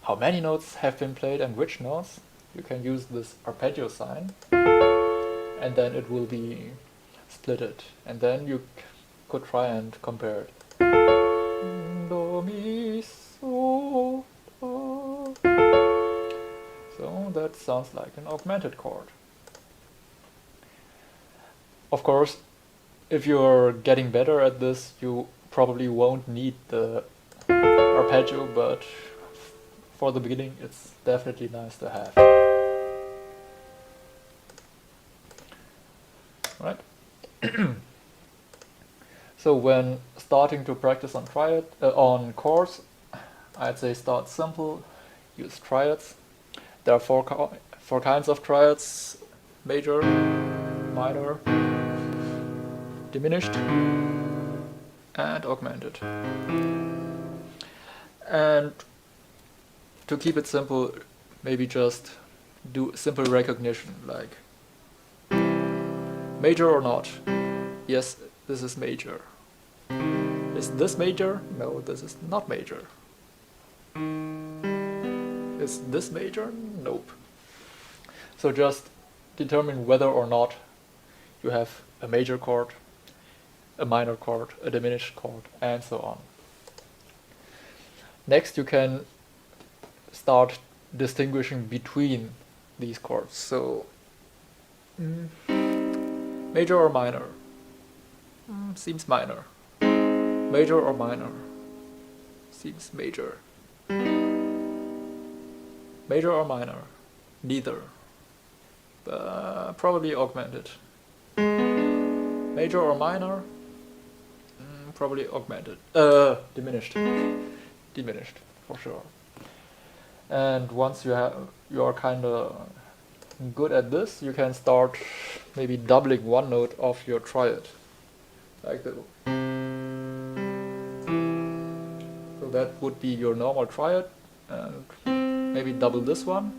how many notes have been played and which notes, you can use this arpeggio sign, and then it will be splitted. And then you could try and compare it. Do, mi, so, do. So that sounds like an augmented chord. Of course, if you're getting better at this, you probably won't need the arpeggio, but for the beginning, it's definitely nice to have. Right? So when starting to practice on on chords, I'd say start simple, use triads. There are four kinds of triads: major, minor, diminished, and augmented. And to keep it simple, maybe just do simple recognition, like major or not? Yes, this is major. Is this major? No, this is not major. Is this major? Nope. So just determine whether or not you have a major chord, a minor chord, a diminished chord, and so on. Next, you can start distinguishing between these chords. So, major or minor? Seems minor. Major or minor? Seems major. Major or minor? Neither. Probably augmented. Major or minor? Probably augmented. Diminished. Diminished, for sure. And once you are kind of good at this, you can start maybe doubling one note of your triad, like that. So that would be your normal triad, and maybe double this one,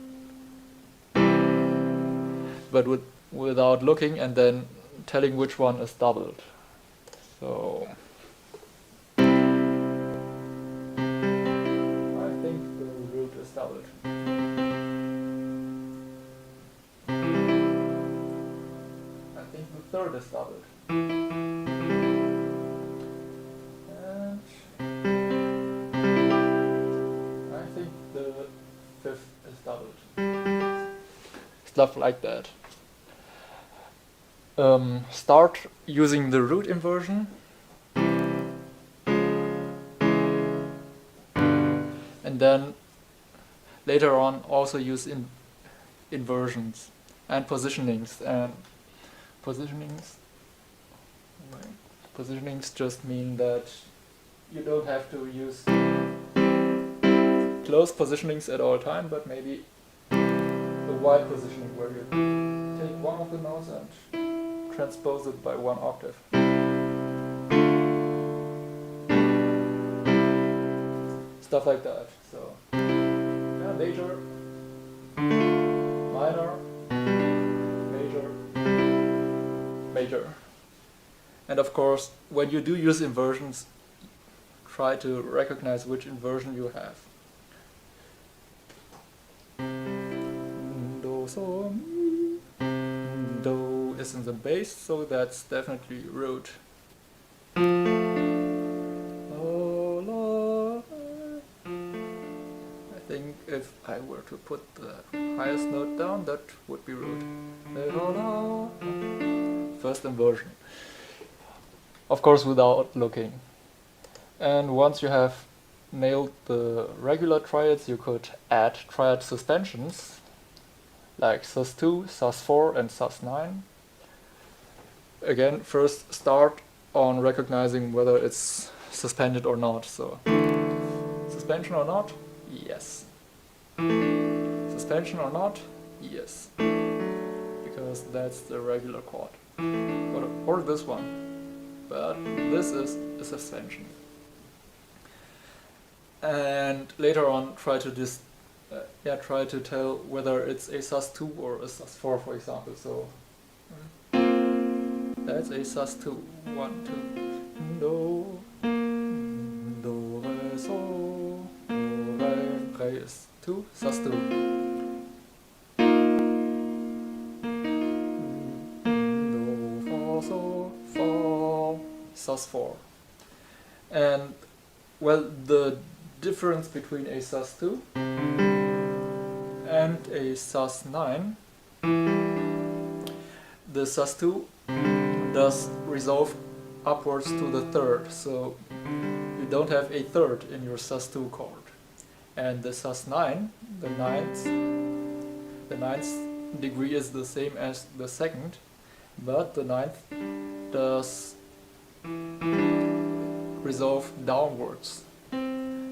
but without looking and then telling which one is doubled. So I think the root is doubled. I think the third is doubled. And I think the fifth is doubled. stuff like that. Start using the root inversion, and then later on also use inversions and positionings. And positionings just mean that you don't have to use close positionings at all time, but maybe a wide positioning where you take one of the notes and transpose it by one octave. Stuff like that. So yeah, major, minor, major, major. And of course, when you do use inversions, try to recognize which inversion you have. Do, so, mi. Do is in the bass, so that's definitely root. I think if I were to put the highest note down, that would be root. First inversion. Of course, without looking. And once you have nailed the regular triads, you could add triad suspensions like sus2, sus4 and sus9. Again, first start on recognizing whether it's suspended or not. So, suspension or not? Yes. Suspension or not? Yes. Because that's the regular chord. Or this one. But this is a suspension. And later on, try to tell whether it's a sus2 or a sus4, for example. So that's a sus2. 1, 2, do, do, re, so, do, re is 2, sus2. Do, fa, so, fa, sus4. And well, the difference between a sus2 and a sus9, the sus2 does resolve upwards to the third, so you don't have a third in your sus2 chord. And the sus9, the ninth degree is the same as the second, but the ninth does resolve downwards.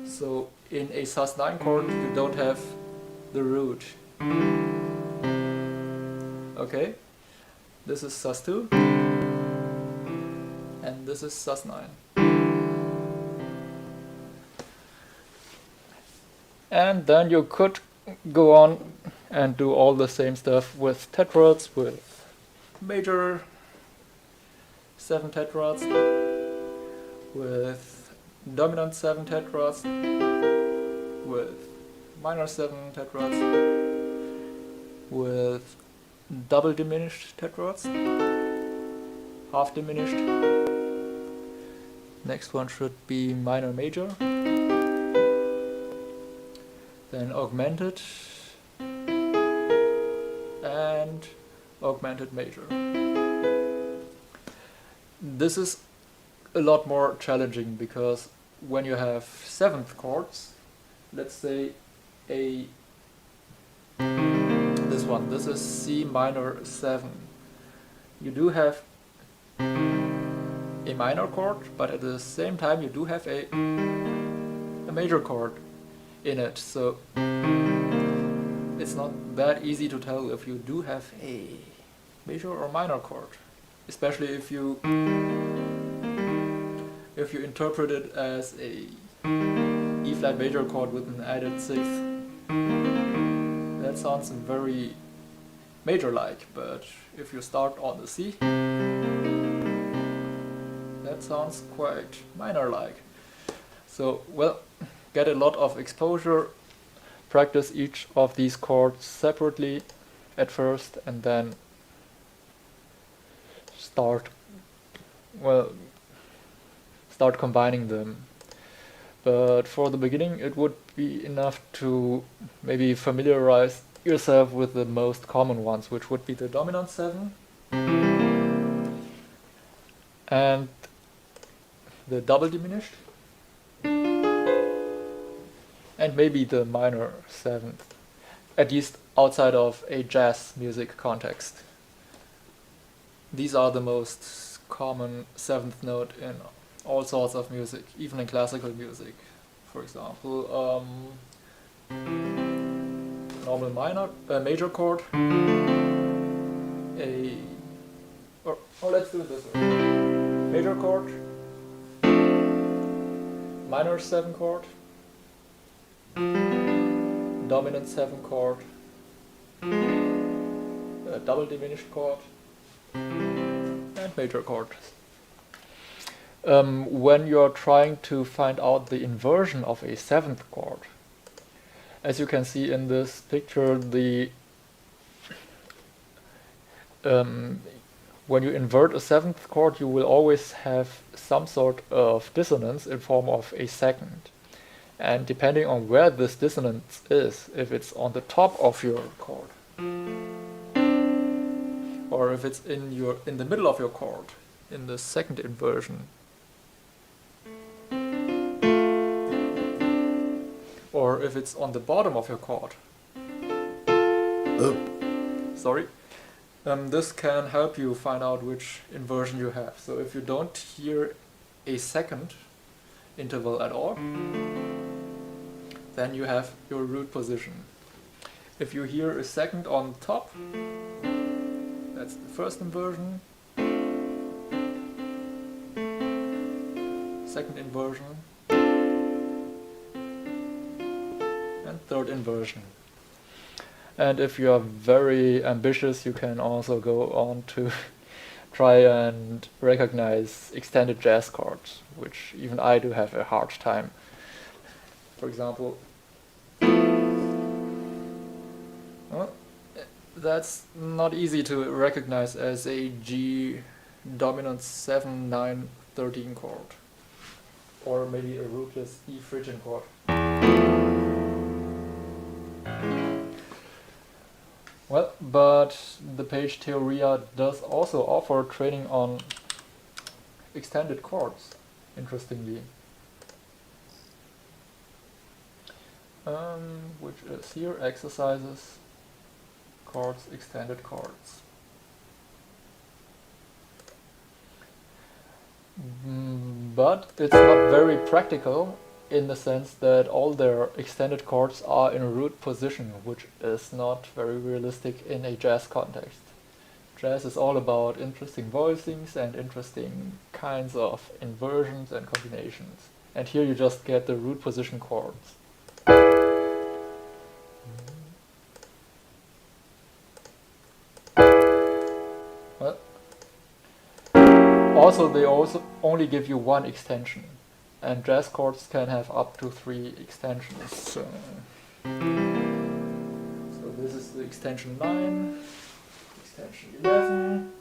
So in a sus9 chord you don't have the root. Okay? This is sus2 and this is sus9. And then you could go on and do all the same stuff with tetrads, with major 7 tetrads, with dominant 7 tetrads, with minor 7 tetrads, with double diminished tetrads, half diminished. Next one should be minor major, then augmented, and augmented major. This is a lot more challenging because when you have 7th chords, let's say this is C minor 7. You do have a minor chord, but at the same time you do have a major chord in it, so it's not that easy to tell if you do have a major or minor chord, especially if you interpret it as a E flat major chord with an added 6th. That sounds very major-like, but if you start on the C, that sounds quite minor-like. So, well, get a lot of exposure, practice each of these chords separately at first, and then start combining them. But for the beginning it would be enough to maybe familiarize yourself with the most common ones, which would be the dominant 7 and the double diminished, and maybe the minor 7th, at least outside of a jazz music context. These are the most common 7th note in all sorts of music, even in classical music. For example, normal minor, major chord, or let's do it this way. Major chord, minor 7 chord, dominant 7 chord, double diminished chord, and major chord. When you're trying to find out the inversion of a 7th chord, as you can see in this picture, when you invert a 7th chord, you will always have some sort of dissonance in form of a second. And depending on where this dissonance is, if it's on the top of your chord, or if it's in the middle of your chord, in the second inversion, or if it's on the bottom of your chord, sorry, this can help you find out which inversion you have. So if you don't hear a second interval at all, then you have your root position. If you hear a second on top, that's the first inversion, second inversion, and third inversion. And if you are very ambitious, you can also go on to try and recognize extended jazz chords, which even I do have a hard time. For example, well, that's not easy to recognize as a G dominant 7, 9, 13 chord, or maybe a rootless E Phrygian chord. Well, but the page Theoria does also offer training on extended chords, interestingly. Which is here, exercises, chords, extended chords. But it's not very practical in the sense that all their extended chords are in a root position, which is not very realistic in a jazz context. Jazz is all about interesting voicings and interesting kinds of inversions and combinations. And here you just get the root position chords. Well, also they also only give you one extension. And jazz chords can have up to 3 extensions. So this is the extension 9, extension 11,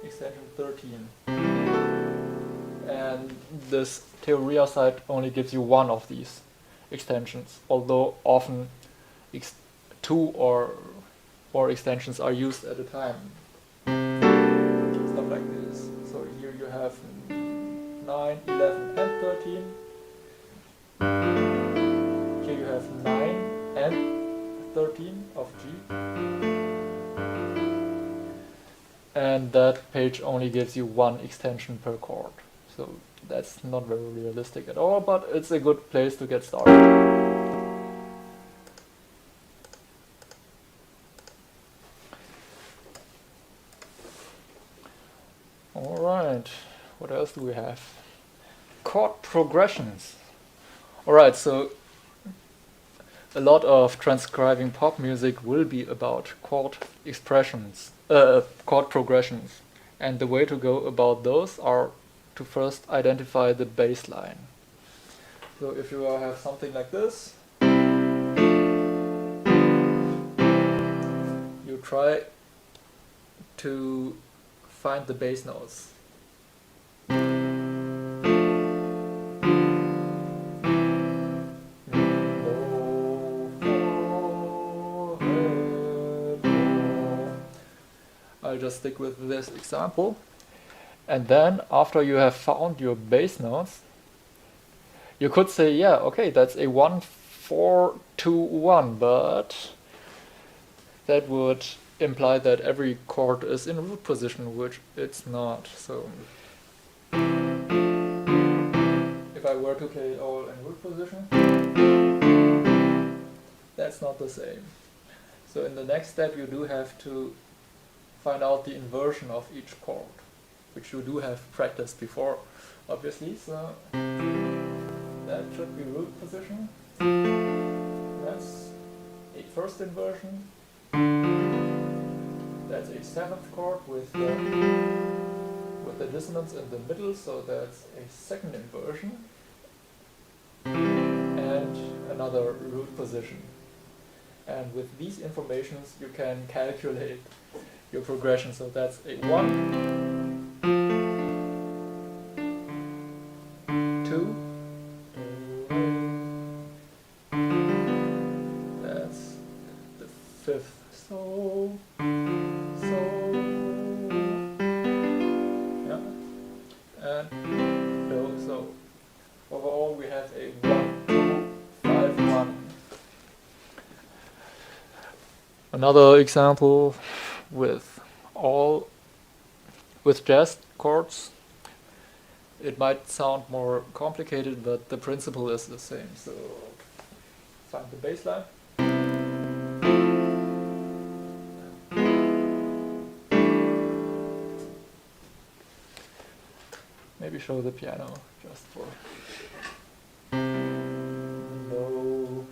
extension 13. And this Theoria site only gives you one of these extensions, although often 2 or more extensions are used at a time. Stuff like this. So here you have 9, 11 and 13. Here you have 9 and 13 of G. And that page only gives you one extension per chord. So that's not very realistic at all, but it's a good place to get started. Alright, what else do we have? Chord progressions. Alright, so a lot of transcribing pop music will be about chord expressions, chord progressions. And the way to go about those are to first identify the bass line. So if you have something like this, you try to find the bass notes. I'll just stick with this example. And then after you have found your base notes, you could say, yeah, okay, that's a 1, 4, 2, 1, but that would imply that every chord is in root position, which it's not. So if I were to play it all in root position, that's not the same. So in the next step you do have to find out the inversion of each chord, which you do have practiced before, obviously. So that should be root position. That's a first inversion. That's a 7th chord with the dissonance in the middle, so that's a second inversion. And another root position. And with these informations you can calculate your progression. So that's a 1, 2, that's the 5th. So, yeah, and do. So overall we have a 1, 2, 5, 1. Another example with jazz chords. It might sound more complicated, but the principle is the same. So find the bass line. Maybe show the piano just for low,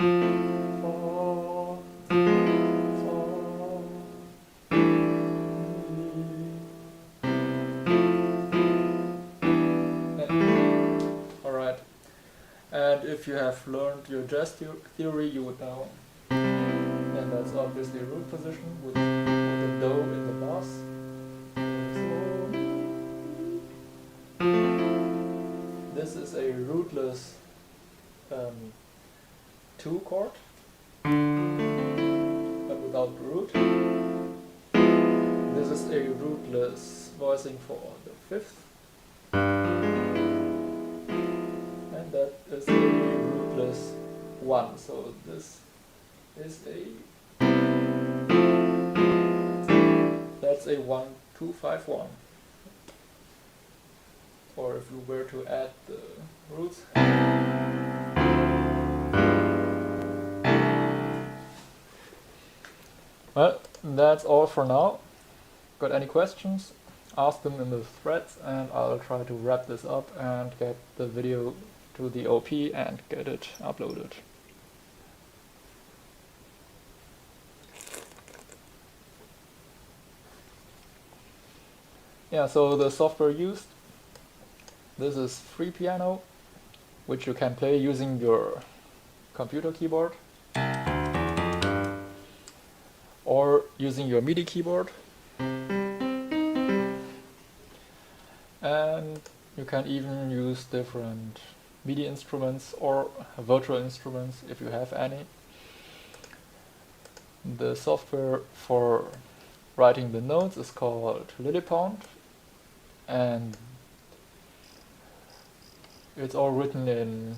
fa, alright, and if you have learned your jazz theory, you would know, and that's obviously root position with the do in the bass. This is a rootless 2 chord, but without the root. This is a rootless voicing for the 5th. And that is a rootless 1. So this is that's a 1, 2, 5, 1. Or if you were to add the roots. Well, that's all for now. Got any questions? Ask them in the threads and I'll try to wrap this up and get the video to the OP and get it uploaded. Yeah, so the software used. This is Free Piano, which you can play using your computer keyboard or using your MIDI keyboard. And you can even use different MIDI instruments or virtual instruments if you have any. The software for writing the notes is called Lillipond, and it's all written in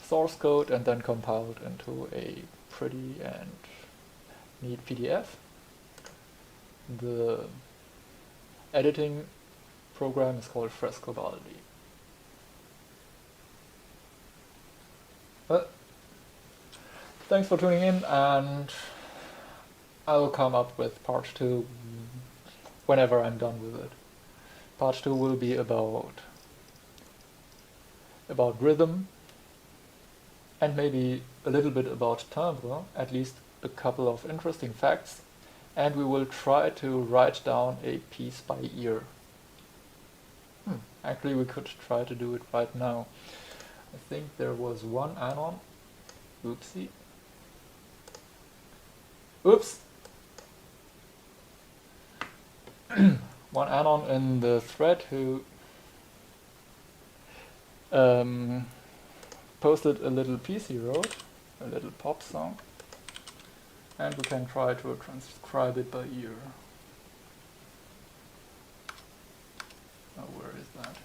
source code and then compiled into a pretty and neat PDF. The editing program is called Frescobaldi. Well, thanks for tuning in, and I will come up with part 2 whenever I'm done with it. Part 2 will be about rhythm and maybe a little bit about timbre, at least a couple of interesting facts, and we will try to write down a piece by ear. Actually, we could try to do it right now. I think there was one anon. Oopsie. Oops! One anon in the thread who posted a little piece he wrote, a little pop song, and we can try to transcribe it by ear. Oh, where is that?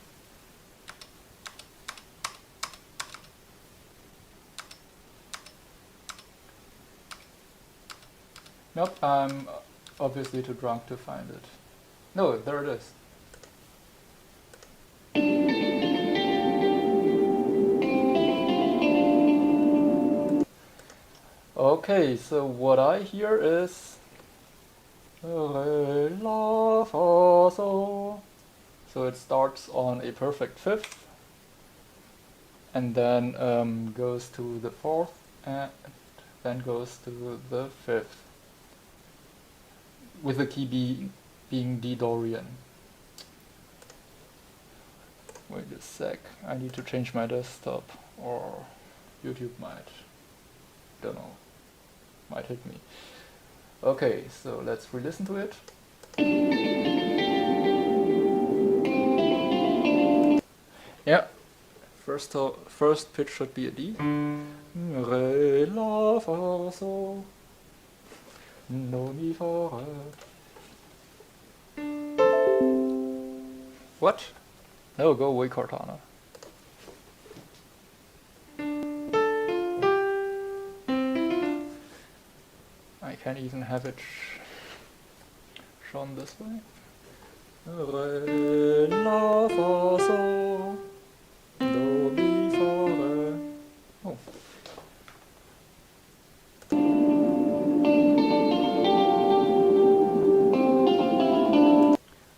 Nope, I'm obviously too drunk to find it. No, there it is. Okay, so what I hear is Re, La, Fa, So. So it starts on a perfect fifth and then goes to the fourth and then goes to the fifth, with the key being D Dorian. Wait a sec, I need to change my desktop or YouTube might, don't know, might hit me. Okay, so let's re-listen to it. Yeah, first pitch should be a D. Re, La, Fa, So. No, Mi, Fa, Re. What? No, go away, Cortana. I can't even have it shown this way. Re, La, Fa, So. Do, Mi, Fa, Re. Oh.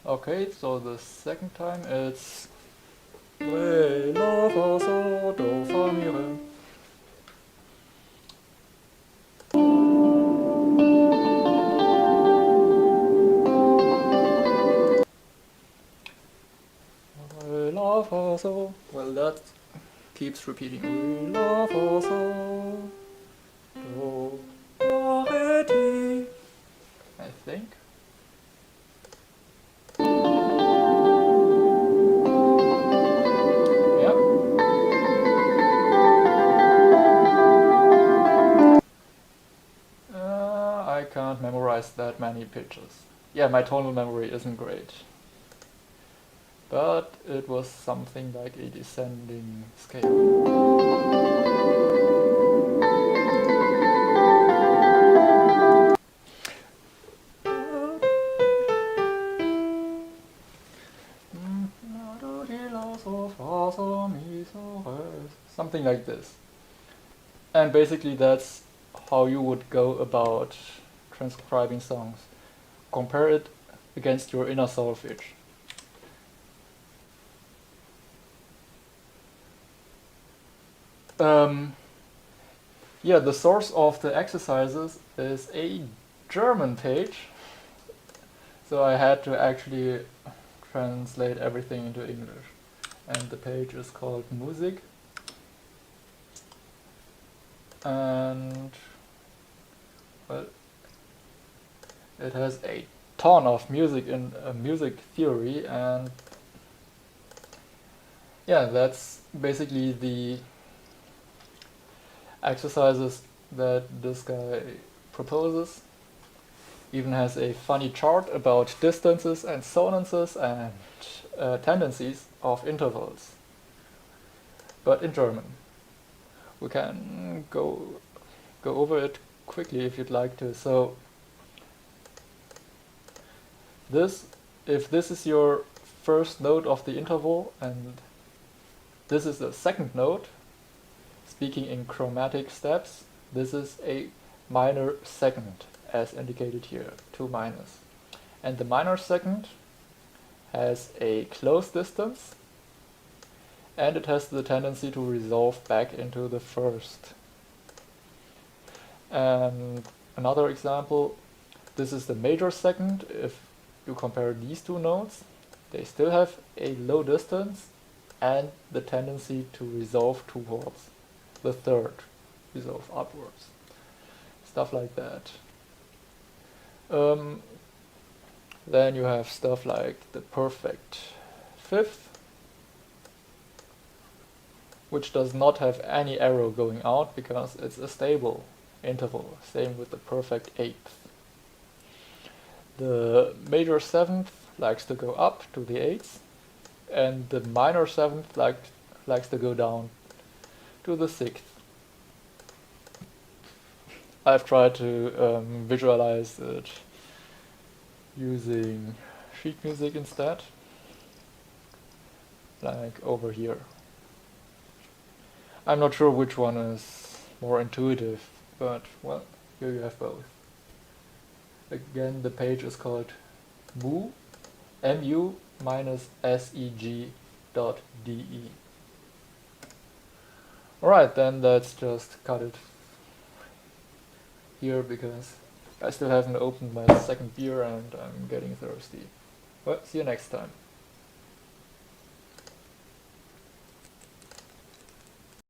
Okay, so the second time it's Re, La, Fa, So, Do, Fa, Mi, Re. Re, La, Fa, So. Well, that keeps repeating. Re, La, Fa, So, Do, Fa, Re, Ti. I think. Yeah. I can't memorize that many pitches. Yeah, my tonal memory isn't great. But it was something like a descending scale. Something like this. And basically that's how you would go about transcribing songs. Compare it against your inner solfege. Yeah, the source of the exercises is a German page, so I had to actually translate everything into English. And the page is called Musik. And well, it has a ton of music in music theory, and yeah, that's basically the exercises that this guy proposes. Even has a funny chart about distances and sonances and tendencies of intervals, but in German. We can go over it quickly if you'd like to. So if this is your first note of the interval and this is the second note, speaking in chromatic steps, this is a minor second, as indicated here, 2 minus. And the minor second has a close distance, and it has the tendency to resolve back into the first. And another example, this is the major second. If you compare these two notes, they still have a low distance and the tendency to resolve towards the third, resolve upwards. Stuff like that. Then you have stuff like the perfect fifth, which does not have any arrow going out because it's a stable interval. Same with the perfect eighth. The major seventh likes to go up to the eighths, and the minor 7th likes to go down to the 6th. I've tried to visualize it using sheet music instead, like over here. I'm not sure which one is more intuitive, but well, here you have both. Again, the page is called mu -seg.de. Alright, then let's just cut it here because I still haven't opened my second beer and I'm getting thirsty. Well, see you next time.